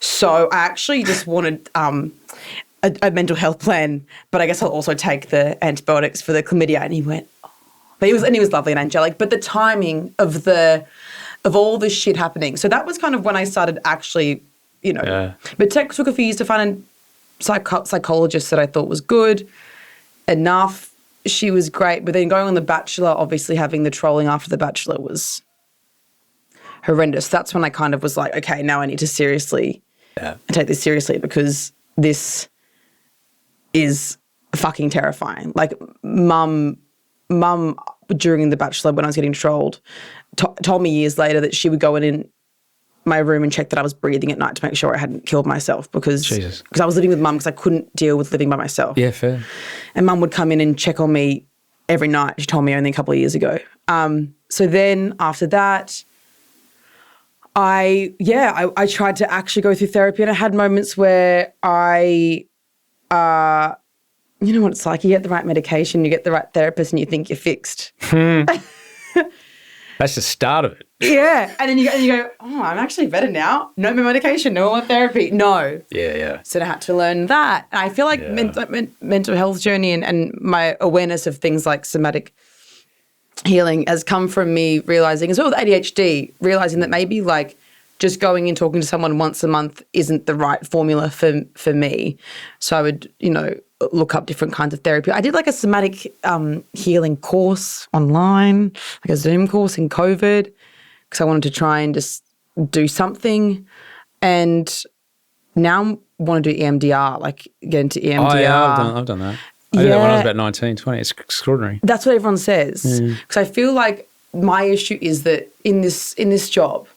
So I actually just wanted a mental health plan, but I guess I'll also take the antibiotics for the chlamydia." And he went, oh. But he was lovely and angelic. But the timing of all this shit happening. So that was kind of when I started actually, But tech took a few years to find a psychologist that I thought was good enough. She was great. But then going on The Bachelor, obviously having the trolling after The Bachelor was horrendous. That's when I kind of was like, okay, now I need to seriously take this seriously, because this is fucking terrifying. Like mum during The Bachelor, when I was getting trolled, told me years later that she would go in my room and check that I was breathing at night to make sure I hadn't killed myself, because I was living with mum because I couldn't deal with living by myself. Yeah, fair. And mum would come in and check on me every night. She told me only a couple of years ago. So then after that, I tried to actually go through therapy, and I had moments where you know what it's like, you get the right medication, you get the right therapist, and you think you're fixed. That's the start of it. Yeah. And then you go, oh, I'm actually better now. No more medication, no more therapy. No. Yeah. So I had to learn that. And I feel like mental health journey and my awareness of things like somatic healing has come from me realising, as well with ADHD, realising that maybe like just going and talking to someone once a month isn't the right formula for me. So I would, look up different kinds of therapy. I did like a somatic healing course online, like a Zoom course in COVID, because I wanted to try and just do something. And now I want to do EMDR, like get into EMDR. Oh, yeah, I've done that. I did that when I was about 19, 20. It's extraordinary. That's what everyone says. Because I feel like my issue is that in this job,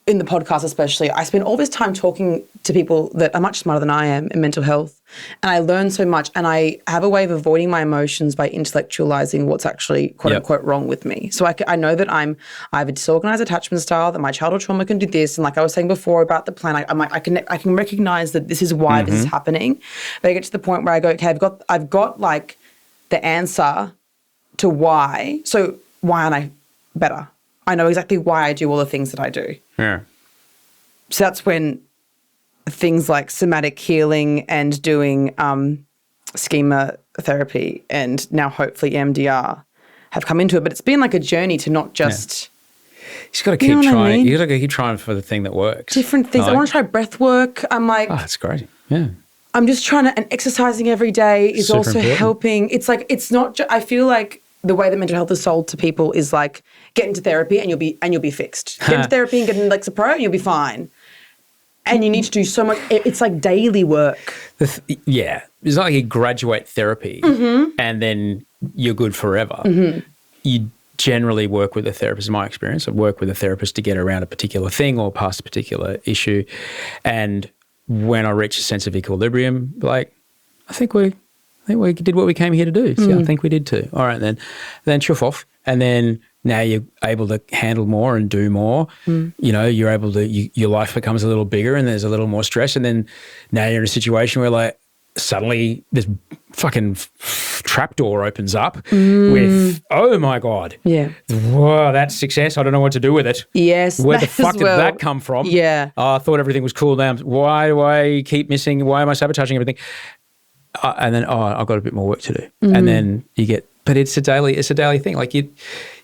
in the podcast especially, I spend all this time talking to people that are much smarter than I am in mental health, and I learn so much, and I have a way of avoiding my emotions by intellectualizing what's actually quote unquote wrong with me. So I know that I have a disorganized attachment style, that my childhood trauma can do this, and like I was saying before about the plan, I can recognize that this is why this is happening. But I get to the point where I go, okay, I've got like the answer to why. So why aren't I better? I know exactly why I do all the things that I do. Yeah. So that's when things like somatic healing and doing schema therapy and now hopefully MDR have come into it. But it's been like a journey to not just... You just got to keep trying. I mean? You got to keep trying for the thing that works. Different things. I want to try breath work. I'm like... Oh, that's great. Yeah. I'm just trying to... And exercising every day is Super also important. helping. It's like, it's not... I feel like the way that mental health is sold to people is like, get into therapy and you'll be fixed. Get into therapy and get into Lexa Pro and you'll be fine. And you need to do so much. It's like daily work. It's not like you graduate therapy and then you're good forever. You generally work with a therapist, in my experience. I work with a therapist to get around a particular thing or past a particular issue. And when I reach a sense of equilibrium, like, I think we did what we came here to do. So I think we did too. All right, then chuff off. And then now you're able to handle more and do more. You're able to, your life becomes a little bigger and there's a little more stress. And then now you're in a situation where like suddenly this fucking trapdoor opens up with, oh my God. Yeah. Whoa, that's success. I don't know what to do with it. Yes. Where the fuck did that come from? Yeah. I thought everything was cool now. Why do I keep missing? Why am I sabotaging everything? And then, I've got a bit more work to do. And then you get, but it's a daily thing. Like you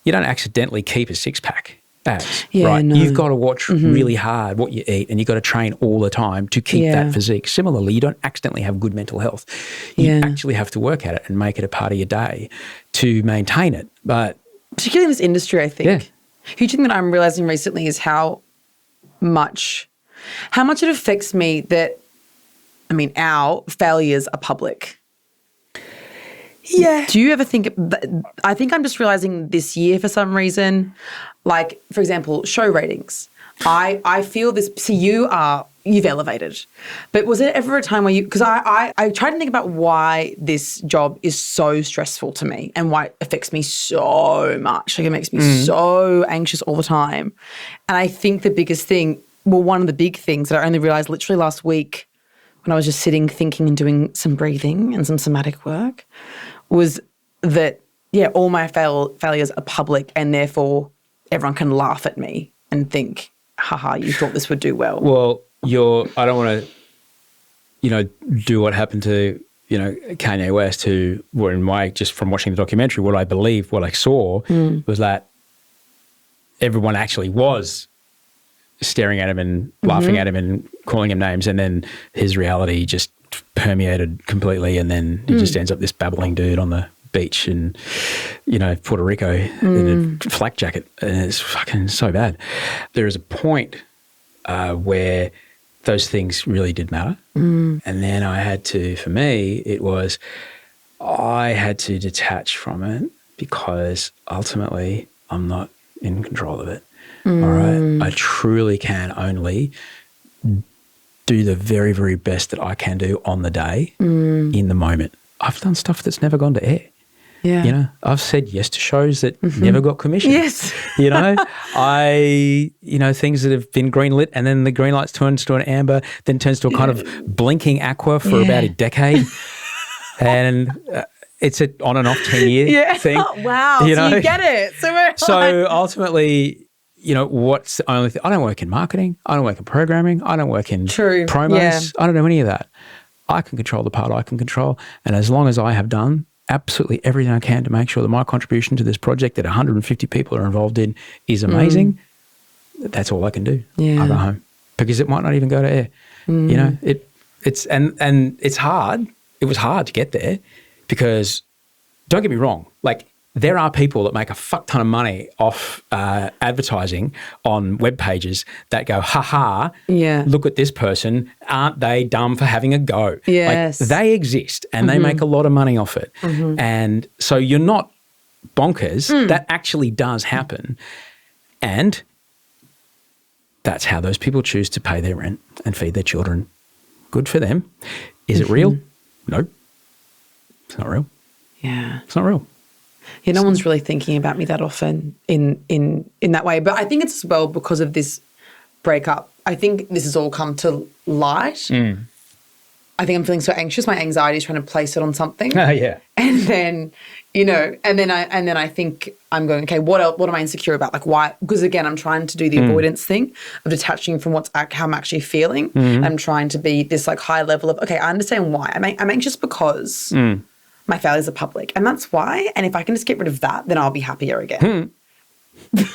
don't accidentally keep a six-pack abs, right? No. You've got to watch really hard what you eat and you've got to train all the time to keep that physique. Similarly, you don't accidentally have good mental health. You actually have to work at it and make it a part of your day to maintain it. But particularly in this industry, I think. A huge thing that I'm realizing recently is how much it affects me that, our failures are public. Yeah. Do you ever think, I think I'm just realizing this year for some reason, like, for example, show ratings. I feel this, see, you've elevated. But was there ever a time where because I try to think about why this job is so stressful to me and why it affects me so much. Like, it makes me so anxious all the time. And I think the biggest thing, well, one of the big things that I only realized literally last week when I was just sitting, thinking and doing some breathing and some somatic work was that, all my failures are public and therefore everyone can laugh at me and think, haha, you thought this would do well. Well, I don't want to, do what happened to, Kanye West, who were in just from watching the documentary, what I saw was that everyone actually was staring at him and laughing at him and calling him names, and then his reality just permeated completely, and then he just ends up this babbling dude on the beach in, Puerto Rico in a flak jacket, and it's fucking so bad. There is a point where those things really did matter, and then I had to detach from it because ultimately I'm not in control of it. All right, I truly can only do the very, very best that I can do on the day in the moment. I've done stuff that's never gone to air. Yeah. I've said yes to shows that never got commissioned. Yes. Things that have been green lit and then the green lights turns to an amber, then turns to a kind of blinking aqua for about a decade. And it's an on and off 10-year thing. Oh, wow. So you get it. So ultimately, what's the only thing? I don't work in marketing. I don't work in programming. I don't work in promos. Yeah. I don't do any of that. I can control the part I can control. And as long as I have done absolutely everything I can to make sure that my contribution to this project that 150 people are involved in is amazing, that's all I can do. I'll go home because it might not even go to air. It's hard. It was hard to get there because don't get me wrong, like there are people that make a fuck ton of money off advertising on web pages that go, look at this person. Aren't they dumb for having a go? Yes. Like, they exist and they make a lot of money off it. And so you're not bonkers. That actually does happen. And that's how those people choose to pay their rent and feed their children. Good for them. Is it real? No. It's not real. Yeah. It's not real. Yeah, no one's really thinking about me that often in that way. But I think it's as well because of this breakup. I think this has all come to light. I think I'm feeling so anxious. My anxiety is trying to place it on something. Yeah. And then, and then I think I'm going, okay, what am I insecure about? Like, why? Because again, I'm trying to do the avoidance thing of detaching from how I'm actually feeling. I'm trying to be this like high level of, okay, I understand why. I'm anxious because my failures are public, and that's why. And if I can just get rid of that, then I'll be happier again. But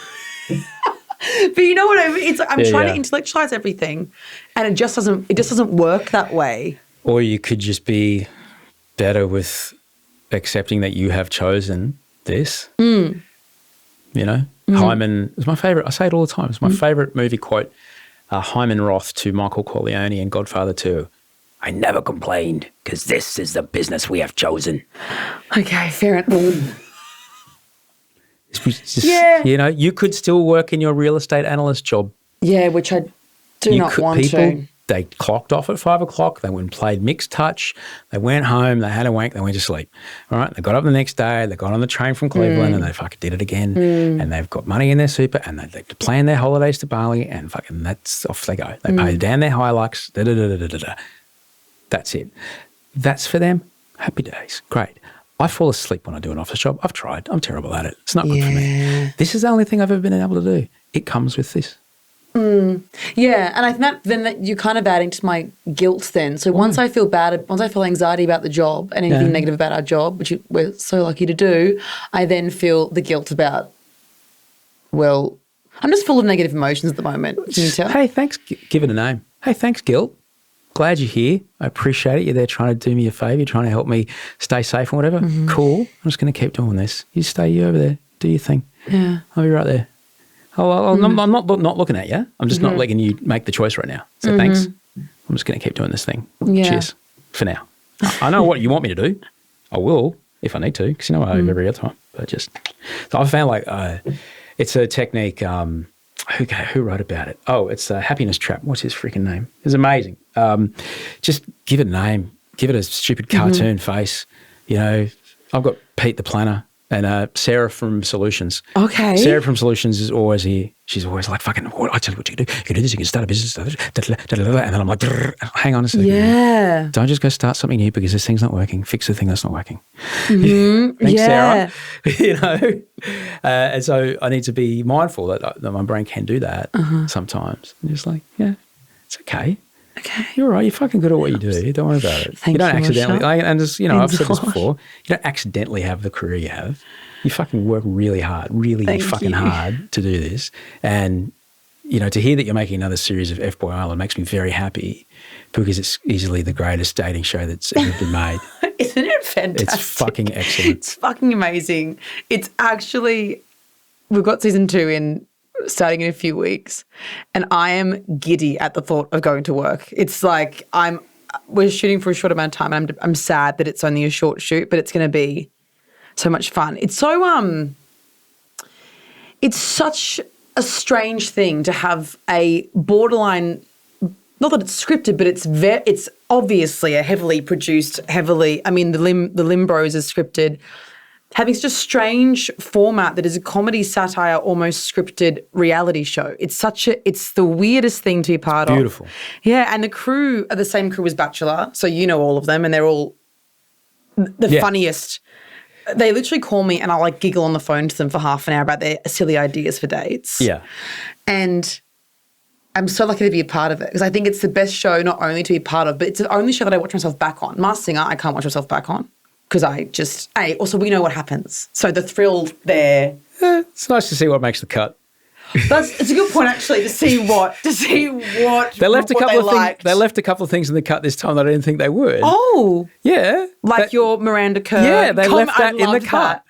you know what I mean? It's like I'm trying to intellectualize everything, and it just doesn't work that way. Or you could just be better with accepting that you have chosen this. Hyman is my favorite. I say it all the time. It's my favorite movie quote. Hyman Roth to Michael Corleone in Godfather 2. I never complained because this is the business we have chosen. Okay, fair enough. You could still work in your real estate analyst job. Yeah, which I do not want to. They clocked off at 5 o'clock. They went and played mixed touch. They went home. They had a wank. They went to sleep. All right. They got up the next day. They got on the train from Cleveland and they fucking did it again. And they've got money in their super and they plan their holidays to Bali and fucking that's off they go. They pay down their Hilux. That's it. That's for them. Happy days. Great. I fall asleep when I do an office job. I've tried. I'm terrible at it. It's not good for me. This is the only thing I've ever been able to do. It comes with this. Yeah, and I think that you're kind of adding to my guilt then. So once I feel anxiety about the job and anything negative about our job, which we're so lucky to do, I then feel the guilt about, well, I'm just full of negative emotions at the moment. Can you tell? Hey, thanks. Give it a name. Hey, thanks, guilt. Glad you're here. I appreciate it. You're there trying to do me a favour. You're trying to help me stay safe and whatever. Cool. I'm just going to keep doing this. You stay over there. Do your thing. Yeah. I'll be right there. I'm not looking at you. I'm just not letting you make the choice right now. So thanks. I'm just going to keep doing this thing. Yeah. Cheers for now. I know what you want me to do. I will. if I need to, because I have every other time. But so I found like it's a technique. Who wrote about it? Oh, it's Happiness Trap. What's his freaking name? It's amazing. Just give it a name. Give it a stupid cartoon face. I've got Pete the Planner and Sarah from Solutions. Okay. Sarah from Solutions is always here. She's always like, fucking, I tell you what you can do. You can do this. You can start a business. And then I'm like, hang on a second. Yeah. Don't just go start something new because this thing's not working. Fix the thing that's not working. Thanks, Sarah. And so I need to be mindful that my brain can do that sometimes. And just like, yeah, it's okay. Okay. You're all right. You're fucking good at what you do. Don't worry about it. Thank you don't you, accidentally, Marsha. and just, I've said this before, you don't accidentally have the career you have. You fucking work really hard, hard to do this. And, to hear that you're making another series of F-Boy Island makes me very happy because it's easily the greatest dating show that's ever been made. Isn't it fantastic? It's fucking excellent. It's fucking amazing. It's actually, we've got season 2 starting in a few weeks, and I am giddy at the thought of going to work. It's like we're shooting for a short amount of time, and I'm sad that it's only a short shoot, but it's going to be so much fun. It's so it's such a strange thing to have a borderline, not that it's scripted, but it's obviously a heavily produced, the Limbros is scripted. Having such a strange format that is a comedy satire, almost scripted reality show. It's the weirdest thing to be part of. Beautiful. Yeah, and the crew are the same crew as Bachelor, so you know all of them, and they're all the funniest. They literally call me and I giggle on the phone to them for half an hour about their silly ideas for dates. Yeah. And I'm so lucky to be a part of it because I think it's the best show not only to be part of, but it's the only show that I watch myself back on. Masked Singer, I can't watch myself back on. Because also we know what happens. So the thrill there. It's nice to see what makes the cut. It's a good point actually to see what they left a couple of things in the cut this time that I didn't think they would. Oh. Yeah. Your Miranda Kerr. Yeah, they left that in the cut.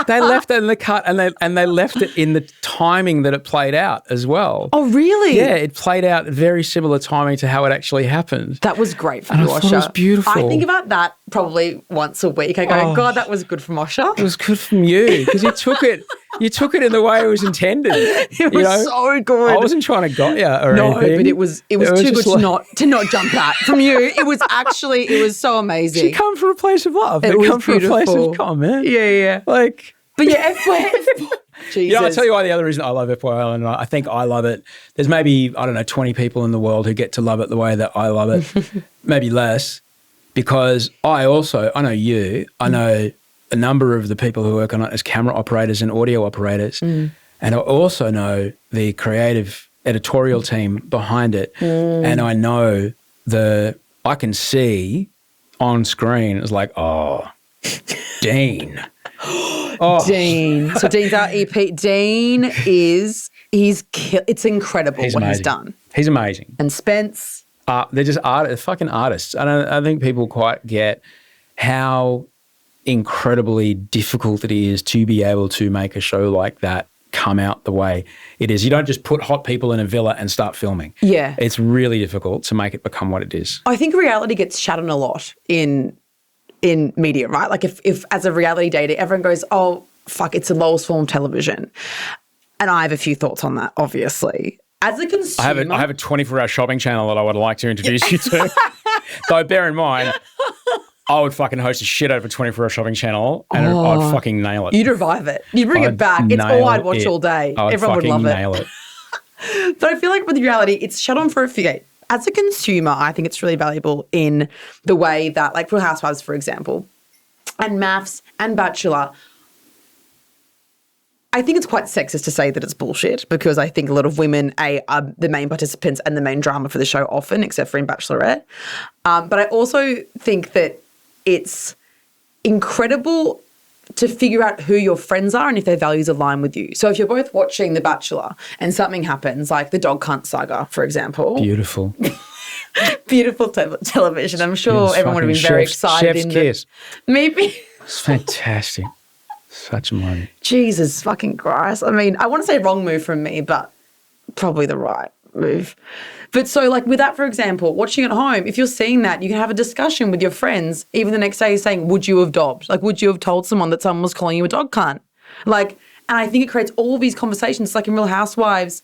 They left it in the cut and they left it in the timing that it played out as well. Oh, really? Yeah, it played out very similar timing to how it actually happened. That was great for Moshe. It was beautiful. I think about that probably once a week. I go, God, that was good for Moshe. It was good from you because you took it in the way it was intended. It was so good. I wasn't trying to got you or anything. But it was too good to not jump at from you. It was so amazing. She come from a place of love. It was come from beautiful. a place of calm, man. Yeah. But yeah, Jesus. I'll tell you why the other reason I love F-Boy Island, I think I love it. There's maybe, 20 people in the world who get to love it the way that I love it, maybe less, because I know you, I know a number of the people who work on it as camera operators and audio operators, and I also know the creative editorial team behind it, and I know I can see on screen, it's like, Dean. Dean. So Dean's our EP. Dean it's incredible what he's done. He's amazing. And Spence. They're just fucking artists. I don't think people quite get how incredibly difficult it is to be able to make a show like that come out the way it is. You don't just put hot people in a villa and start filming. Yeah. It's really difficult to make it become what it is. I think reality gets shat on a lot in media, right? Like if as a reality dater, everyone goes, oh, fuck, it's the lowest form of television. And I have a few thoughts on that, obviously. As a consumer... I have a 24-hour shopping channel that I would like to introduce you to. Though bear in mind, I would fucking host a shit over a 24-hour shopping channel and I'd fucking nail it. You'd revive it. You'd bring it back. It's all I'd watch all day. Everyone would love it. Nail it. But I feel like with reality, it's shut on for a few days. As a consumer, I think it's really valuable in the way that, like Real Housewives, for example, and Maths and Bachelor, I think it's quite sexist to say that it's bullshit because I think a lot of women are the main participants and the main drama for the show often, except for in Bachelorette. But I also think that it's incredible to figure out who your friends are and if their values align with you. So if you're both watching The Bachelor and something happens, like the dog cunt saga, for example. Beautiful. Beautiful television. I'm sure everyone would have been very excited. Chef's kiss. Maybe. It's fantastic. Such a moment. Jesus fucking Christ. I mean, I want to say wrong move from me, but probably the right move. But so like with that, for example, watching at home, if you're seeing that, you can have a discussion with your friends, even the next day saying, would you have dobbed? Like, would you have told someone that someone was calling you a dog cunt? Like, and I think it creates all these conversations, like in Real Housewives.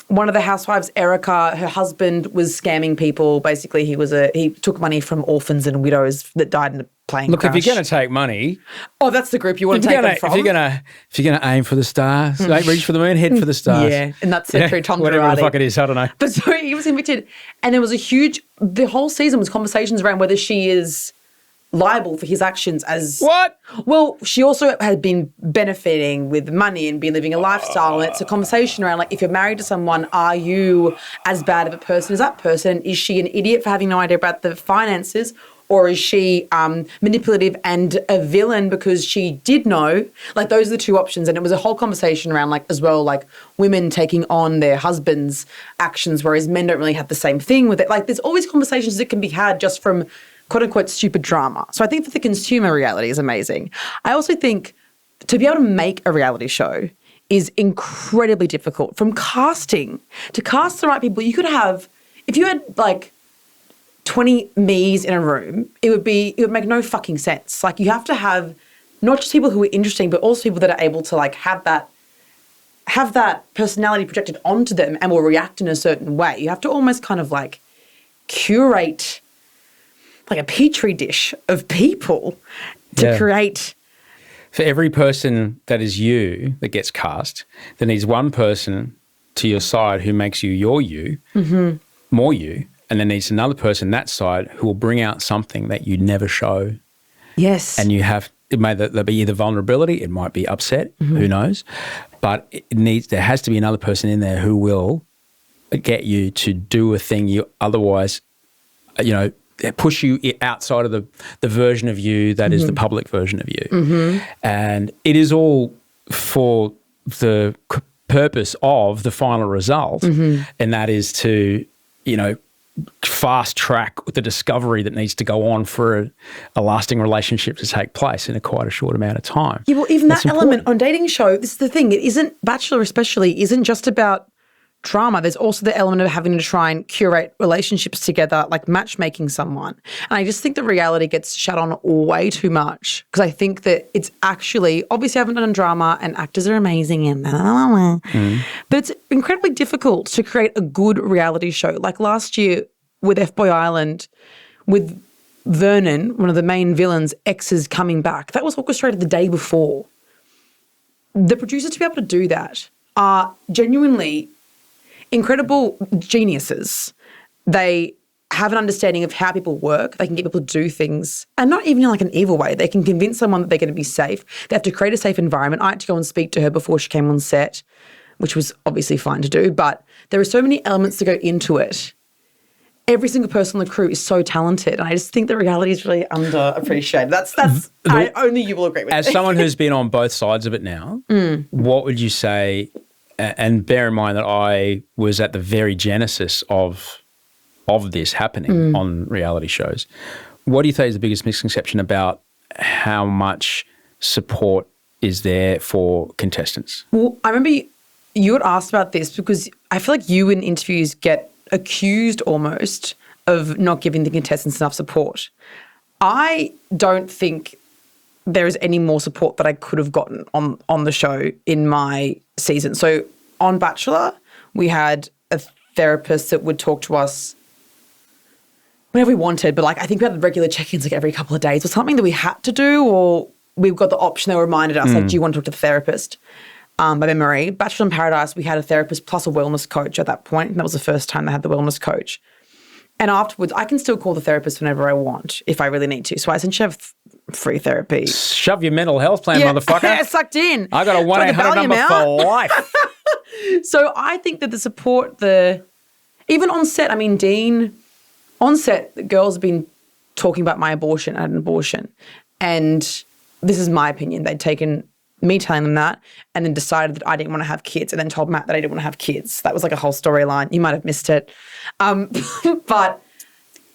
One of the housewives, Erica, her husband was scamming people. Basically, he took money from orphans and widows that died in a plane crash. Look, if you're going to take money, that's the group you want to take them from. If you're going to aim for the stars, reach for the moon, head for the stars. Yeah, and that's it through Tom whatever Girardi. the fuck it is, I don't know. But so he was convicted, and there was the whole season was conversations around whether she is liable for his actions as what? Well, she also had been benefiting with money and been living a lifestyle, and it's a conversation around like, if you're married to someone, are you as bad of a person as that person? Is she an idiot for having no idea about the finances, or is she manipulative and a villain because she did know? Like, those are the two options, and it was a whole conversation around like as well, like women taking on their husbands' actions, whereas men don't really have the same thing with it. Like, there's always conversations that can be had just from quote-unquote stupid drama. So I think that the consumer reality is amazing. I also think to be able to make a reality show is incredibly difficult. From casting, to cast the right people, you could have, if you had like 20 me's in a room, it would make no fucking sense. Like, you have to have not just people who are interesting, but also people that are able to like have that personality projected onto them and will react in a certain way. You have to almost kind of like curate like a petri dish of people to create. For every person that is you that gets cast, there needs one person to your side who makes you your you, more you, and then needs another person that side who will bring out something that you never show. Yes. And it may be either vulnerability, it might be upset, who knows, but there has to be another person in there who will get you to do a thing you otherwise, push you outside of the version of you that is the public version of you. And it is all for the purpose of the final result, and that is to, fast track the discovery that needs to go on for a lasting relationship to take place in quite a short amount of time. Yeah, well, even that element on dating show, this is the thing, it isn't, Bachelor especially, isn't just about drama. There's also the element of having to try and curate relationships together, like matchmaking someone. And I just think the reality gets shut on way too much, because I think that it's actually, obviously I haven't done drama and actors are amazing and but it's incredibly difficult to create a good reality show. Like last year with F-Boy Island, with Vernon, one of the main villains, exes coming back, that was orchestrated the day before. The producers to be able to do that are genuinely incredible geniuses. They have an understanding of how people work. They can get people to do things, and not even in like an evil way. They can convince someone that they're going to be safe. They have to create a safe environment. I had to go and speak to her before she came on set, which was obviously fine to do, but there are so many elements to go into it. Every single person on the crew is so talented, and I just think the reality is really underappreciated. That's only you will agree with. As someone who's been on both sides of it now, what would you say? And bear in mind that I was at the very genesis of this happening on reality shows. What do you think is the biggest misconception about how much support is there for contestants? Well, I remember you had asked about this because I feel like you in interviews get accused almost of not giving the contestants enough support. I don't think there is any more support that I could have gotten on the show in my season. So on Bachelor, we had a therapist that would talk to us whenever we wanted, but like I think we had regular check-ins like every couple of days or something that we had to do, or we got the option. They reminded us like, do you want to talk to the therapist? By memory. Bachelor in Paradise, we had a therapist plus a wellness coach at that point, and that was the first time they had the wellness coach. And afterwards, I can still call the therapist whenever I want if I really need to. So I essentially have free therapy. Shove your mental health plan, motherfucker. Yeah, sucked in. I got a 1-800 number for life. So I think that the support, even on set, I mean, Dean, on set, the girls have been talking about my abortion. I had an abortion. And this is my opinion. They'd taken me telling them that and then decided that I didn't want to have kids, and then told Matt that I didn't want to have kids. That was like a whole storyline. You might have missed it. But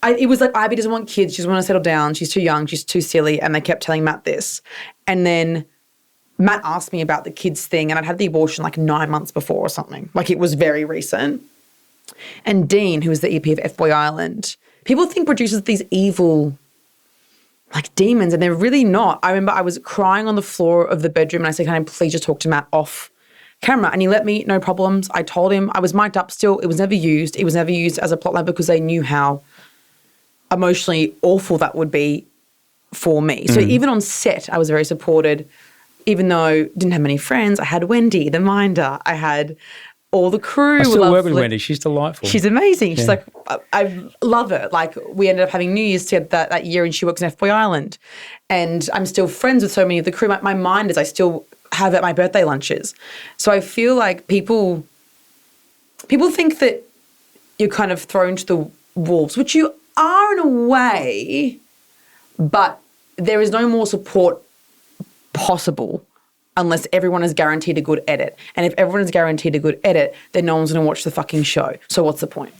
it was like, Abbie doesn't want kids. She doesn't want to settle down. She's too young. She's too silly. And they kept telling Matt this. And then Matt asked me about the kids thing, and I'd had the abortion like 9 months before or something. Like, it was very recent. and Dean, who was the EP of F-Boy Island, people think producers are these evil, like demons, and they're really not. I remember I was crying on the floor of the bedroom and I said, can I please just talk to Matt off camera? And he let me, no problems. I told him I was mic'd up still. It was never used. It was never used as a plotline because they knew how emotionally awful that would be for me. So even on set, I was very supported, even though I didn't have many friends. I had Wendy, the minder. I had all the crew. I still work with Wendy. She's delightful. She's amazing. She's like, I love her. Like, we ended up having New Year's together that year, and she works in F-Boy Island. And I'm still friends with so many of the crew. My minders, I still have at my birthday lunches. So I feel like people think that you're kind of thrown to the wolves, which you are in a way, but there is no more support possible unless everyone is guaranteed a good edit. And if everyone is guaranteed a good edit, then no one's going to watch the fucking show. So what's the point?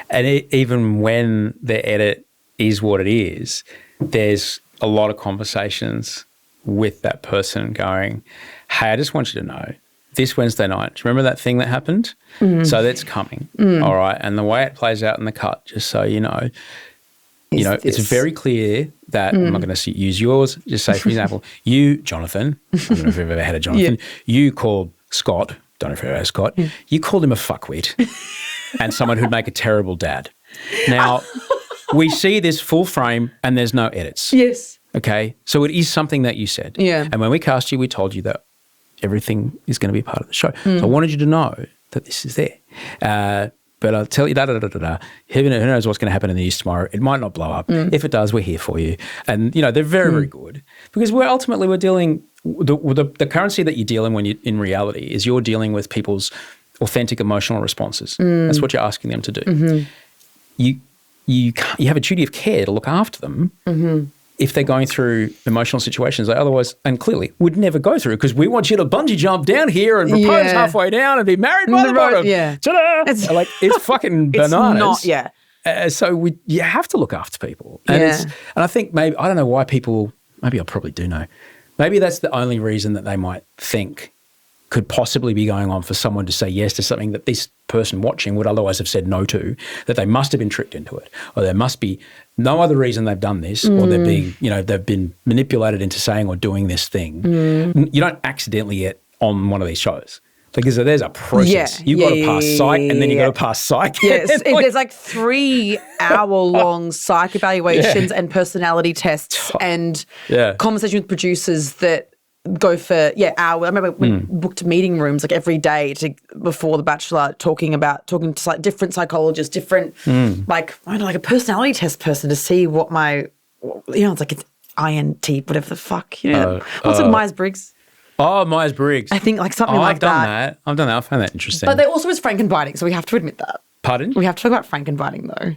And even when the edit is what it is, there's a lot of conversations with that person going, hey, I just want you to know, this Wednesday night, do you remember that thing that happened? So that's coming, all right? And the way it plays out in the cut, just so you know, it's very clear that I'm not going to use yours. Just say, for example, you, Jonathan, I don't know if you've ever had a Jonathan, you called Scott, don't know if you've ever had Scott, you called him a fuckwit and someone who'd make a terrible dad. Now, we see this full frame and there's no edits. Yes. Okay? So it is something that you said. Yeah. And when we cast you, we told you that everything is going to be part of the show. So I wanted you to know that this is there. But I'll tell you, who knows what's going to happen in the news tomorrow. It might not blow up. If it does, we're here for you. And, they're very, very good because we're dealing, the currency that you're dealing when you in reality is you're dealing with people's authentic emotional responses. That's what you're asking them to do. You have a duty of care to look after them if they're going through emotional situations they otherwise, and clearly, would never go through because we want you to bungee jump down here and propose halfway down and be married by the bottom. Yeah. Ta-da! It's fucking bananas. It's not, So you have to look after people. And and I think maybe, I don't know why people, maybe I probably do know, maybe that's the only reason that they might think could possibly be going on for someone to say yes to something that this person watching would otherwise have said no to, that they must have been tricked into it, or there must be no other reason they've done this, or they're being, they've been manipulated into saying or doing this thing. You don't accidentally get on one of these shows. Because there's a process. You've got to pass psych and then you've got to pass psych. Yes, there's like 3-hour-long psych evaluations and personality tests and conversations with producers that go for hours. I remember we booked meeting rooms like every day before the Bachelor, talking to like different psychologists, different like a personality test person to see what my it's like it's INT whatever the fuck what's it, Myers-Briggs. Oh, Myers-Briggs. I think like something like that. I've done that. I find that interesting. But there also is frankenbiting, so we have to admit that. Pardon? We have to talk about frankenbiting though.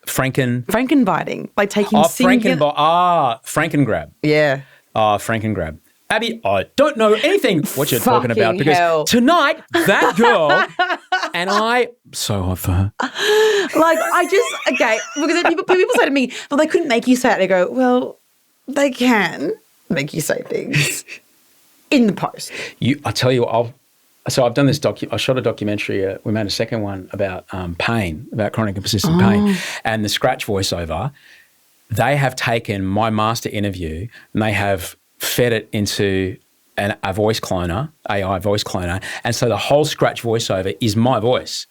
Frankenbiting, like taking Frankengrab. Yeah. Frankengrab. Abbie, I don't know anything what you're talking about because tonight that girl and I so hot for her. Because people say to me, well, they couldn't make you say it. They go, well, they can make you say things in the post. I tell you, I've done this I shot a documentary. We made a second one about pain, about chronic and persistent pain, and the scratch voiceover. They have taken my master interview and they have fed it into a voice cloner, AI voice cloner, and so the whole scratch voiceover is my voice,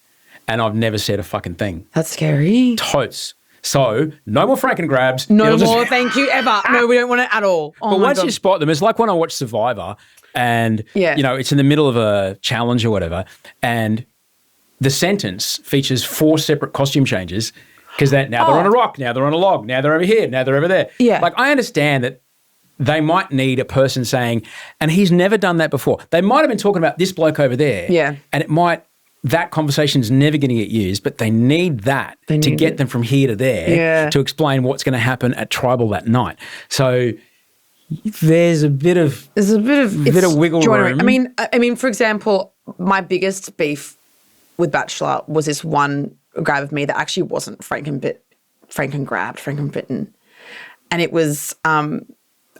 and I've never said a fucking thing. That's scary. Totes. So no more Frankengrabs. No more, thank you, ever. No, we don't want it at all. But once you spot them, it's like when I watch Survivor and, it's in the middle of a challenge or whatever, and the sentence features 4 separate costume changes because now they're on a rock, now they're on a log, now they're over here, now they're over there. Yeah. Like I understand that they might need a person saying, and he's never done that before. They might have been talking about this bloke over there. Yeah. And that conversation's never going to get used, but they need that to get them from here to there to explain what's going to happen at Tribal that night. So there's a bit of wiggle room. I mean, for example, my biggest beef with Bachelor was this one grab of me that actually wasn't Frankenbitten. And it was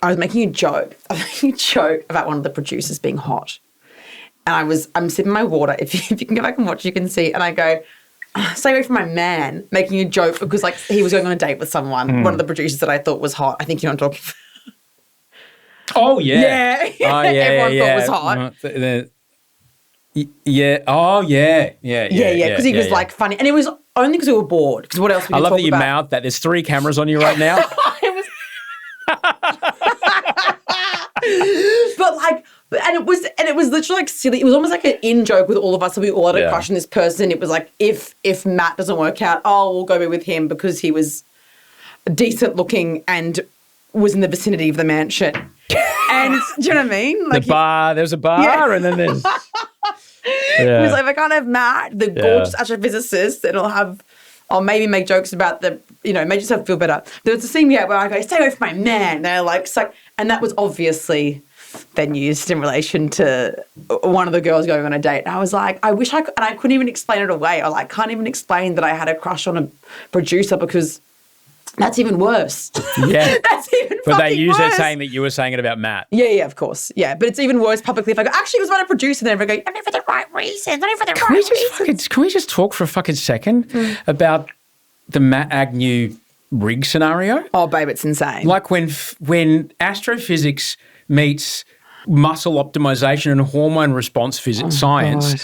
I was making a joke. About one of the producers being hot. And I'm sipping my water. If you can go back and watch, you can see. And I go, stay away from my man, making a joke because like he was going on a date with someone, one of the producers that I thought was hot. I think you know what I'm talking about. Oh, yeah. Yeah. Oh, yeah, Everyone yeah. thought was hot. Yeah. Oh, yeah. Yeah. Because he was like funny. And it was only because we were bored. Because what else would I you love talk that you about? mouthed that. There's 3 cameras on you right now. It was... and it was literally like silly. It was almost like an in joke with all of us. So we all had a crush on this person. It was like, if Matt doesn't work out, we'll go be with him because he was decent looking and was in the vicinity of the mansion. And do you know what I mean? Like there's a bar and then there's... It was like, if I can't have Matt, the gorgeous astrophysicist, then I'll maybe make jokes about make yourself feel better. There was a scene where I go, stay away from my man. And they're like, and that was obviously then used in relation to one of the girls going on a date. And I was like, I wish I could, and I couldn't even explain it away. I can't even explain that I had a crush on a producer because that's even worse. Yeah. That's even But they use worse. it saying that you were saying it about Matt. Yeah, of course. Yeah, but it's even worse publicly if I go, actually, it was about a producer. Then everyone go, only for the right reasons, only for the right reasons. Can we just talk for a fucking second about the Matt Agnew rig scenario? Oh, babe, it's insane. Like when astrophysics meets muscle optimization and hormone response science, God.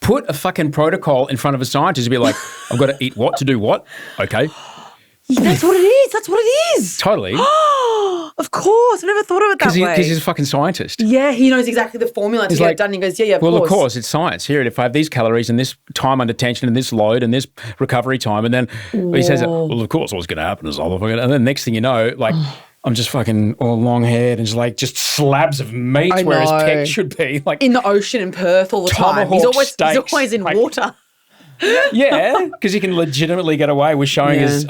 put a fucking protocol in front of a scientist and be like, I've got to eat what to do what? Okay. That's what it is. That's what it is. Totally. Of course. I never thought of it that way. Because he's a fucking scientist. Yeah, he knows exactly the formula to get it done. He goes, yeah, of course, it's science. Here, if I have these calories and this time under tension and this load and this recovery time, and then he says, well, of course, what's going to happen is all of it. And then next thing you know, like, I'm just fucking all long-haired and just slabs of meat where his peck should be. Like in the ocean in Perth all the time. He's always in water. Yeah, because he can legitimately get away with showing his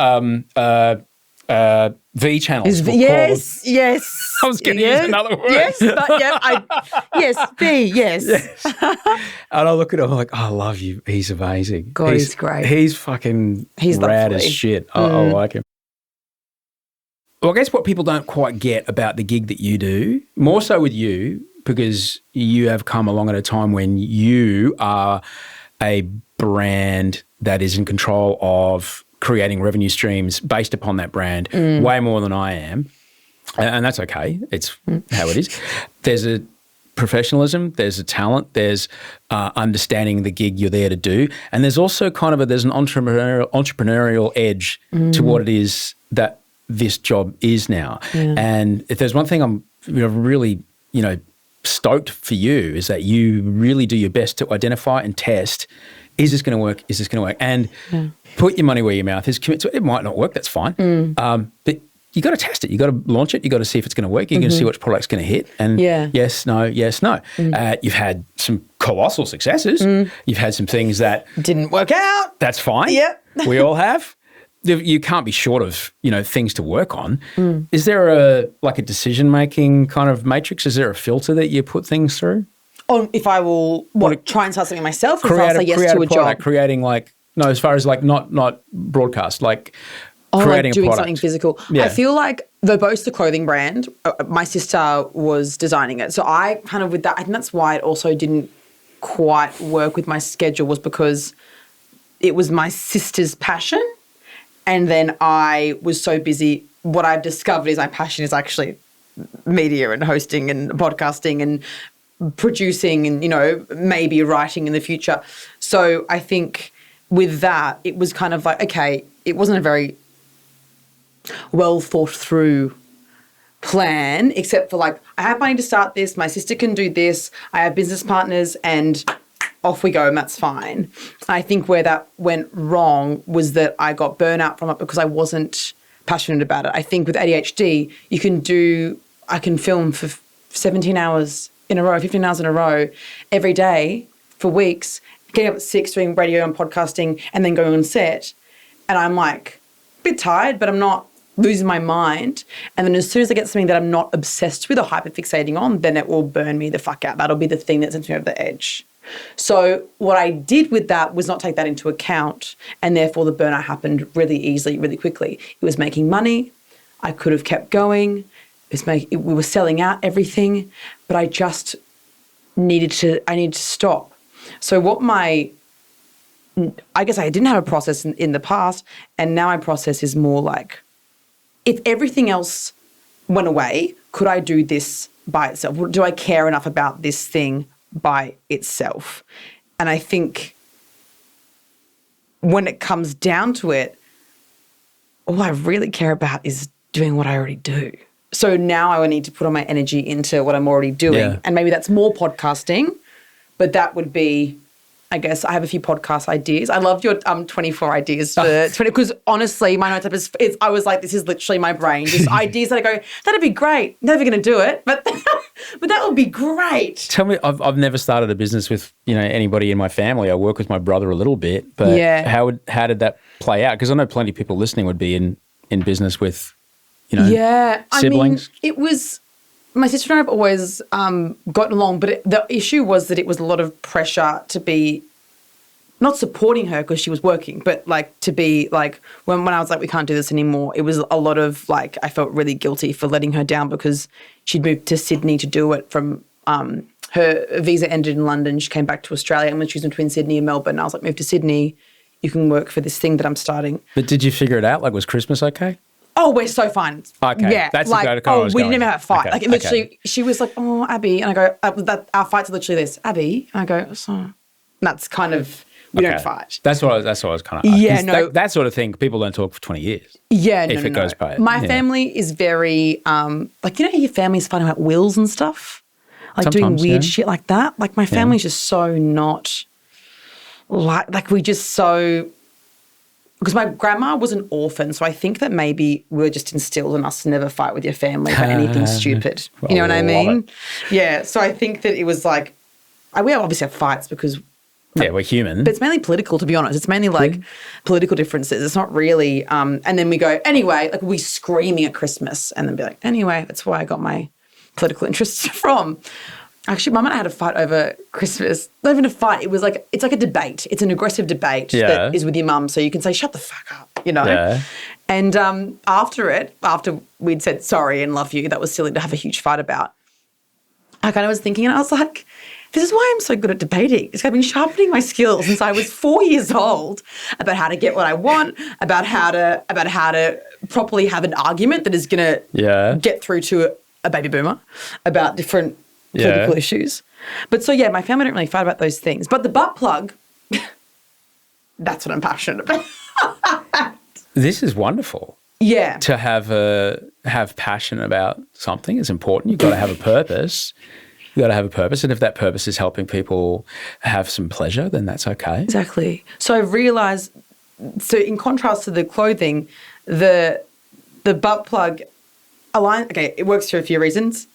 V channels. Yes. I was going to use another word. Yes, V, yes. And I look at him like, I love you. He's amazing. God, he's great. He's fucking rad as shit. I like him. Well, I guess what people don't quite get about the gig that you do, more so with you, because you have come along at a time when you are a brand that is in control of creating revenue streams based upon that brand way more than I am. And that's okay. It's how it is. There's a professionalism, there's a talent, there's understanding the gig you're there to do. And there's also there's an entrepreneurial edge to what it is that this job is now. Yeah. And if there's one thing I'm really, stoked for you is that you really do your best to identify and test, is this going to work? Is this going to work? And put your money where your mouth is. Commit to it. It might not work. That's fine. But you got to test it. You got to launch it. You got to see if it's going to work. You're going to see which product's going to hit. And yes, no. You've had some colossal successes. You've had some things that didn't work out. That's fine. Yep. We all have. You can't be short of, things to work on. Is there a decision-making kind of matrix? Is there a filter that you put things through? If I will try and start something myself, or if I'll say yes to a job? Creating as far as not broadcast, creating doing a product. Something physical. Yeah. I feel like Verbose, the clothing brand, my sister was designing it. So I kind of with that, I think that's why it also didn't quite work with my schedule, was because it was my sister's passion. And then I was so busy. What I've discovered is my passion is actually media and hosting and podcasting and producing and, maybe writing in the future. So I think with that, it was kind of like, okay, it wasn't a very well thought through plan, except for I have money to start this, my sister can do this, I have business partners, and off we go, and that's fine. I think where that went wrong was that I got burnout from it because I wasn't passionate about it. I think with ADHD, I can film for 17 hours in a row, 15 hours in a row, every day for weeks, getting up at 6, doing radio and podcasting, and then going on set. And I'm a bit tired, but I'm not losing my mind. And then as soon as I get something that I'm not obsessed with or hyperfixating on, then it will burn me the fuck out. That'll be the thing that sends me over the edge. So what I did with that was not take that into account, and therefore the burnout happened really easily, really quickly. It was making money. I could have kept going. We were selling out everything, but I just needed to stop. So what my I guess I didn't have a process in the past, and now my process is more like, if everything else went away, could I do this by itself? Do I care enough about this thing by itself? And I think when it comes down to it, all I really care about is doing what I already do. So now I would need to put all my energy into what I'm already doing. Yeah. And maybe that's more podcasting, but that would be, I guess, I have a few podcast ideas. I loved your 24 ideas for 20, because honestly, my notes app is, I was like, this is literally my brain. Just ideas that I go, that'd be great. Never going to do it, but but that would be great. Tell me, I've never started a business with, anybody in my family. I work with my brother a little bit, but how did that play out? Because I know plenty of people listening would be in business with, siblings. I mean, it was, my sister and I have always gotten along, but the issue was that it was a lot of pressure to be not supporting her because she was working, but like to be like, when I was like, we can't do this anymore, it was a lot of like, I felt really guilty for letting her down because she'd moved to Sydney to do it from, her visa ended in London. She came back to Australia, and when she was between Sydney and Melbourne, I was like, move to Sydney, you can work for this thing that I'm starting. But did you figure it out? Like, was Christmas okay? Oh, we're so fine. Okay. Yeah. That's like, the kind of we didn't even have a fight. Okay. Like, literally, she was like, oh, Abbie. And I go, our fights are literally this. Abbie. And I go, so. And that's kind of, we don't fight. That's what I was kind of. Yeah, no. That sort of thing, people don't talk for 20 years. Yeah, if it goes by. My family is very, like, your family's fighting about wills and stuff? Like Sometimes, doing weird shit like that. Like, my family's just so not, like we just so, because my grandma was an orphan, so I think that maybe we're just instilled in us to never fight with your family for anything stupid. You know what I mean? Yeah, so I think that it was like, we obviously have fights because... Yeah, we're human. But it's mainly political, to be honest. It's mainly like political differences. It's not really... and then we go, anyway, like we screaming at Christmas and then be like, anyway, that's where I got my political interests from. Actually, Mum and I had a fight over Christmas. Not even a fight. It was like, it's like a debate. It's an aggressive debate that is with your mum. So you can say, shut the fuck up, Yeah. And after we'd said sorry and love you, that was silly to have a huge fight about. I kind of was thinking, and I was like, this is why I'm so good at debating. It's I've been sharpening my skills since I was 4 years old about how to get what I want, about how to properly have an argument that is going to get through to a baby boomer about different political issues. But so, my family don't really fight about those things. But the butt plug, that's what I'm passionate about. This is wonderful. Yeah. To have passion about something is important. You've got to have a purpose. You've got to have a purpose. And if that purpose is helping people have some pleasure, then that's okay. Exactly. So I've realised, so in contrast to the clothing, the butt plug aligns, it works for a few reasons.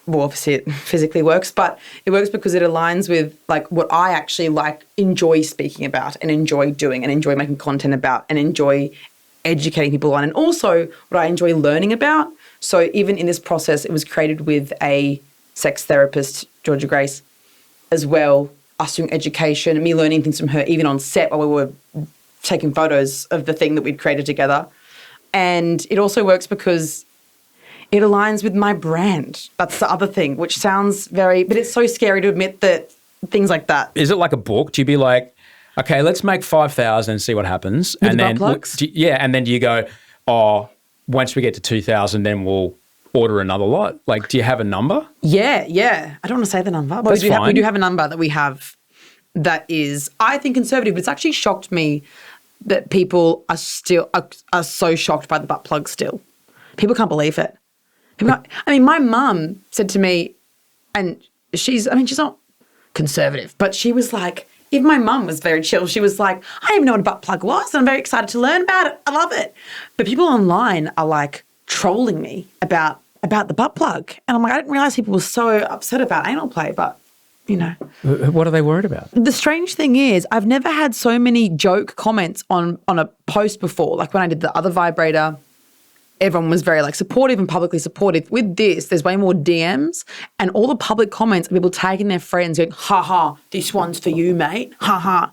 Well, obviously it physically works, but it works because it aligns with like what I actually enjoy speaking about and enjoy doing and enjoy making content about and enjoy educating people on, and also what I enjoy learning about. So even in this process, it was created with a sex therapist, Georgia Grace, as well, us doing education and me learning things from her, even on set while we were taking photos of the thing that we'd created together. And it also works because it aligns with my brand. That's the other thing, which sounds but it's so scary to admit that things like that. Is it like a book? Do you be like, okay, let's make 5,000 and see what happens? With and the then, butt plugs? and then do you go, once we get to 2,000, then we'll order another lot? Like, do you have a number? Yeah. I don't want to say the number, but we do have a number that we have that is, I think, conservative. But it's actually shocked me that people are so shocked by the butt plug still. People can't believe it. My mum said to me, and she's not conservative, but she was like, even my mum was very chill. She was like, I didn't even know what a butt plug was, and I'm very excited to learn about it. I love it. But people online are like trolling me about the butt plug. And I'm like, I didn't realise people were so upset about anal play, but, What are they worried about? The strange thing is I've never had so many joke comments on a post before. Like when I did the other vibrator, everyone was very supportive and publicly supportive. With this, there's way more DMs, and all the public comments are people tagging their friends going, ha ha, this one's for you, mate. Ha ha.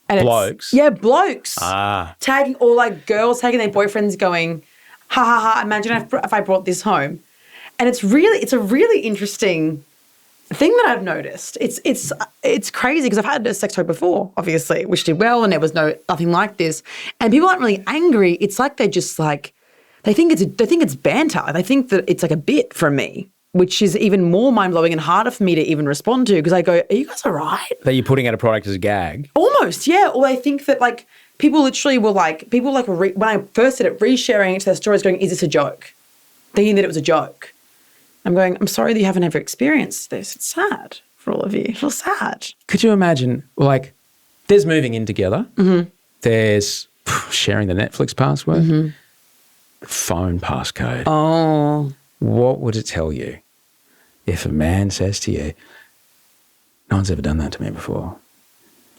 And blokes? Yeah, blokes. Tagging, or girls tagging their boyfriends going, ha ha ha, imagine if I brought this home. And it's a really interesting thing that I've noticed, it's crazy because I've had a sex toy before, obviously, which did well, and there was nothing like this. And people aren't really angry. It's like they're just like they think it's banter. They think that it's like a bit from me, which is even more mind blowing and harder for me to even respond to because I go, "Are you guys all right?" That you're putting out a product as a gag. Almost, yeah. Or they think that like people literally were like when I first did it, resharing it to their stories, going, "Is this a joke?" Thinking that it was a joke. I'm going, I'm sorry that you haven't ever experienced this. It's sad for all of you. I feel sad. Could you imagine, like, there's moving in together. Mm-hmm. There's sharing the Netflix password, phone passcode. Oh. What would it tell you if a man says to you, no one's ever done that to me before?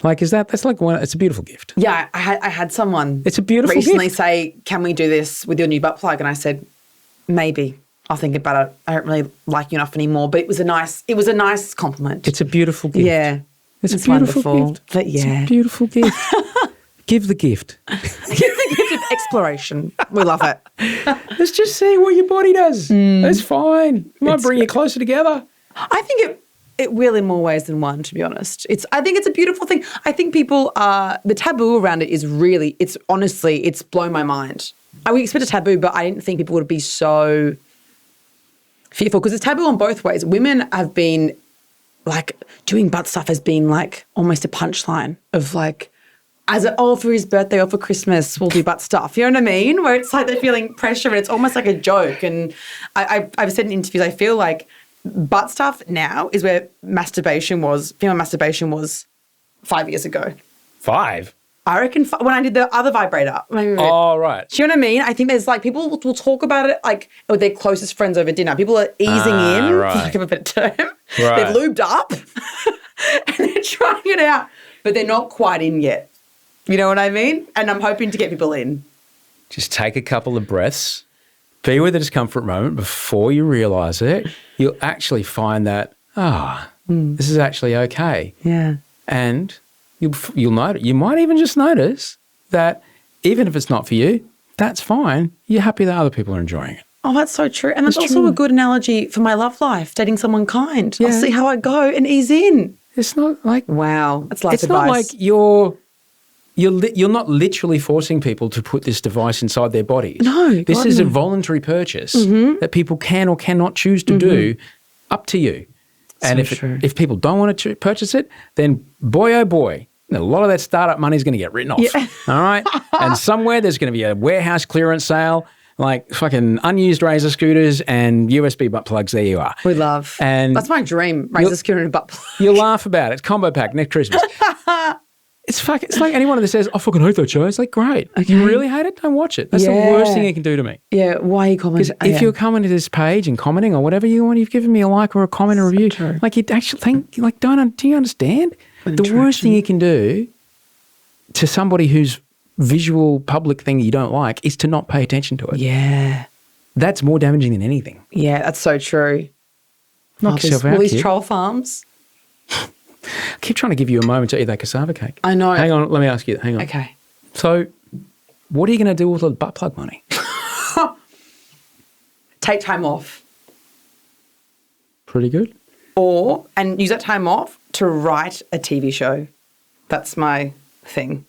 Like, it's a beautiful gift. Yeah, I had someone it's a beautiful recently gift. say, can we do this with your new butt plug? And I said, maybe. I'll think about it. I don't really like you enough anymore. But it was a nice compliment. It's a beautiful gift. Yeah. It's a beautiful wonderful. gift. But yeah. It's a beautiful gift. Give the gift. Give the gift of exploration. We love it. Let's just see what your body does. That's fine. It might bring you closer together. I think it will in more ways than one, to be honest. I think it's a beautiful thing. I think people the taboo around it is really, it's blown my mind. We expect a taboo, but I didn't think people would be so fearful because it's taboo on both ways. Women have been like doing butt stuff has been like almost a punchline of like, for his birthday or for Christmas, we'll do butt stuff. You know what I mean? Where it's like they're feeling pressure and it's almost like a joke. And I've said in interviews, I feel like butt stuff now is where female masturbation was 5 years ago. 5? I reckon when I did the other vibrator. Oh, right. Do you know what I mean? I think there's like people will talk about it like with their closest friends over dinner. People are easing in, right. for lack of a better term. Right. They've lubed up and they're trying it out, but they're not quite in yet. You know what I mean? And I'm hoping to get people in. Just take a couple of breaths, be with the discomfort moment before you realise it. You'll actually find that, this is actually okay. Yeah. And you'll notice, you might even just notice that even if it's not for you, that's fine. You're happy that other people are enjoying it. Oh, that's so true. And that's also true. a good analogy for my love life, dating someone kind. Yeah. I'll see how I go and ease in. It's not like Wow, that's life it's advice. not like you're not literally forcing people to put this device inside their bodies. No, this God, is a no. voluntary purchase that people can or cannot choose to do. Up to you. And if people don't want to purchase it, then boy oh boy, a lot of that startup money is going to get written off. Yeah. All right, and somewhere there's going to be a warehouse clearance sale. Like fucking unused razor scooters and USB butt plugs. There you are. We love. And that's my dream. Razor scooter and a butt plug. You'll laugh about it. It's combo pack next Christmas. It's like anyone that says, I fucking hate that show. It's like, great. Okay. You really hate it? Don't watch it. That's the worst thing you can do to me. Yeah, why are you commenting? Because if you're coming to this page and commenting or whatever you want, you've given me a like or a comment or review. True. Like you actually think, like, do you understand? The worst thing you can do to somebody whose visual public thing you don't like is to not pay attention to it. Yeah. That's more damaging than anything. Yeah, that's so true. Knock yourself out, all these kid. troll farms. I keep trying to give you a moment to eat that cassava cake. I know. Hang on, let me ask you. Hang on. Okay. So, what are you going to do with the butt plug money? Take time off. Pretty good. And use that time off to write a TV show. That's my thing.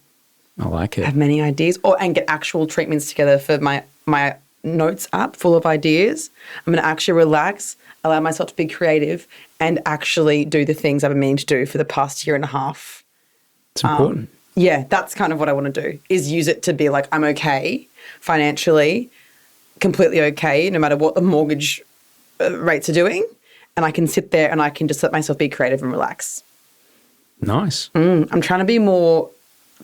I like it. Have many ideas and get actual treatments together for my notes app full of ideas. I'm going to actually relax, allow myself to be creative and actually do the things I've been meaning to do for the past year and a half. It's important. Yeah, that's kind of what I want to do is use it to be like, I'm okay financially, completely okay, no matter what the mortgage rates are doing. And I can sit there and I can just let myself be creative and relax. Nice. I'm trying to be more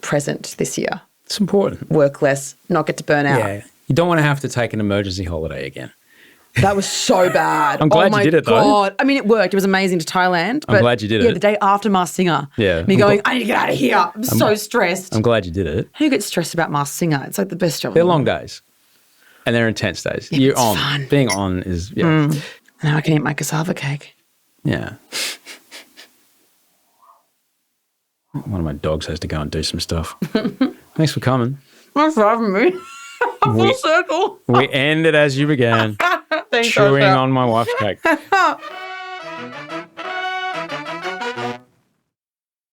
present this year. It's important. Work less, not get to burn out. Yeah. You don't want to have to take an emergency holiday again. That was so bad. I'm glad you did it, though. Oh, my God. I mean, it worked. It was amazing to Thailand. I'm glad you did it. Yeah, the day after Masked Singer. Yeah. Me going, I need to get out of here. I'm so stressed. I'm glad you did it. Who gets stressed about Masked Singer? It's like the best job. They're long days. And they're intense days. Yeah, You're it's on. fun. Being on is, Now I can eat my cassava cake. Yeah. One of my dogs has to go and do some stuff. Thanks for coming. Thanks for having me. Full circle. We ended as you began, Thanks, chewing Osha. on my wife's cake.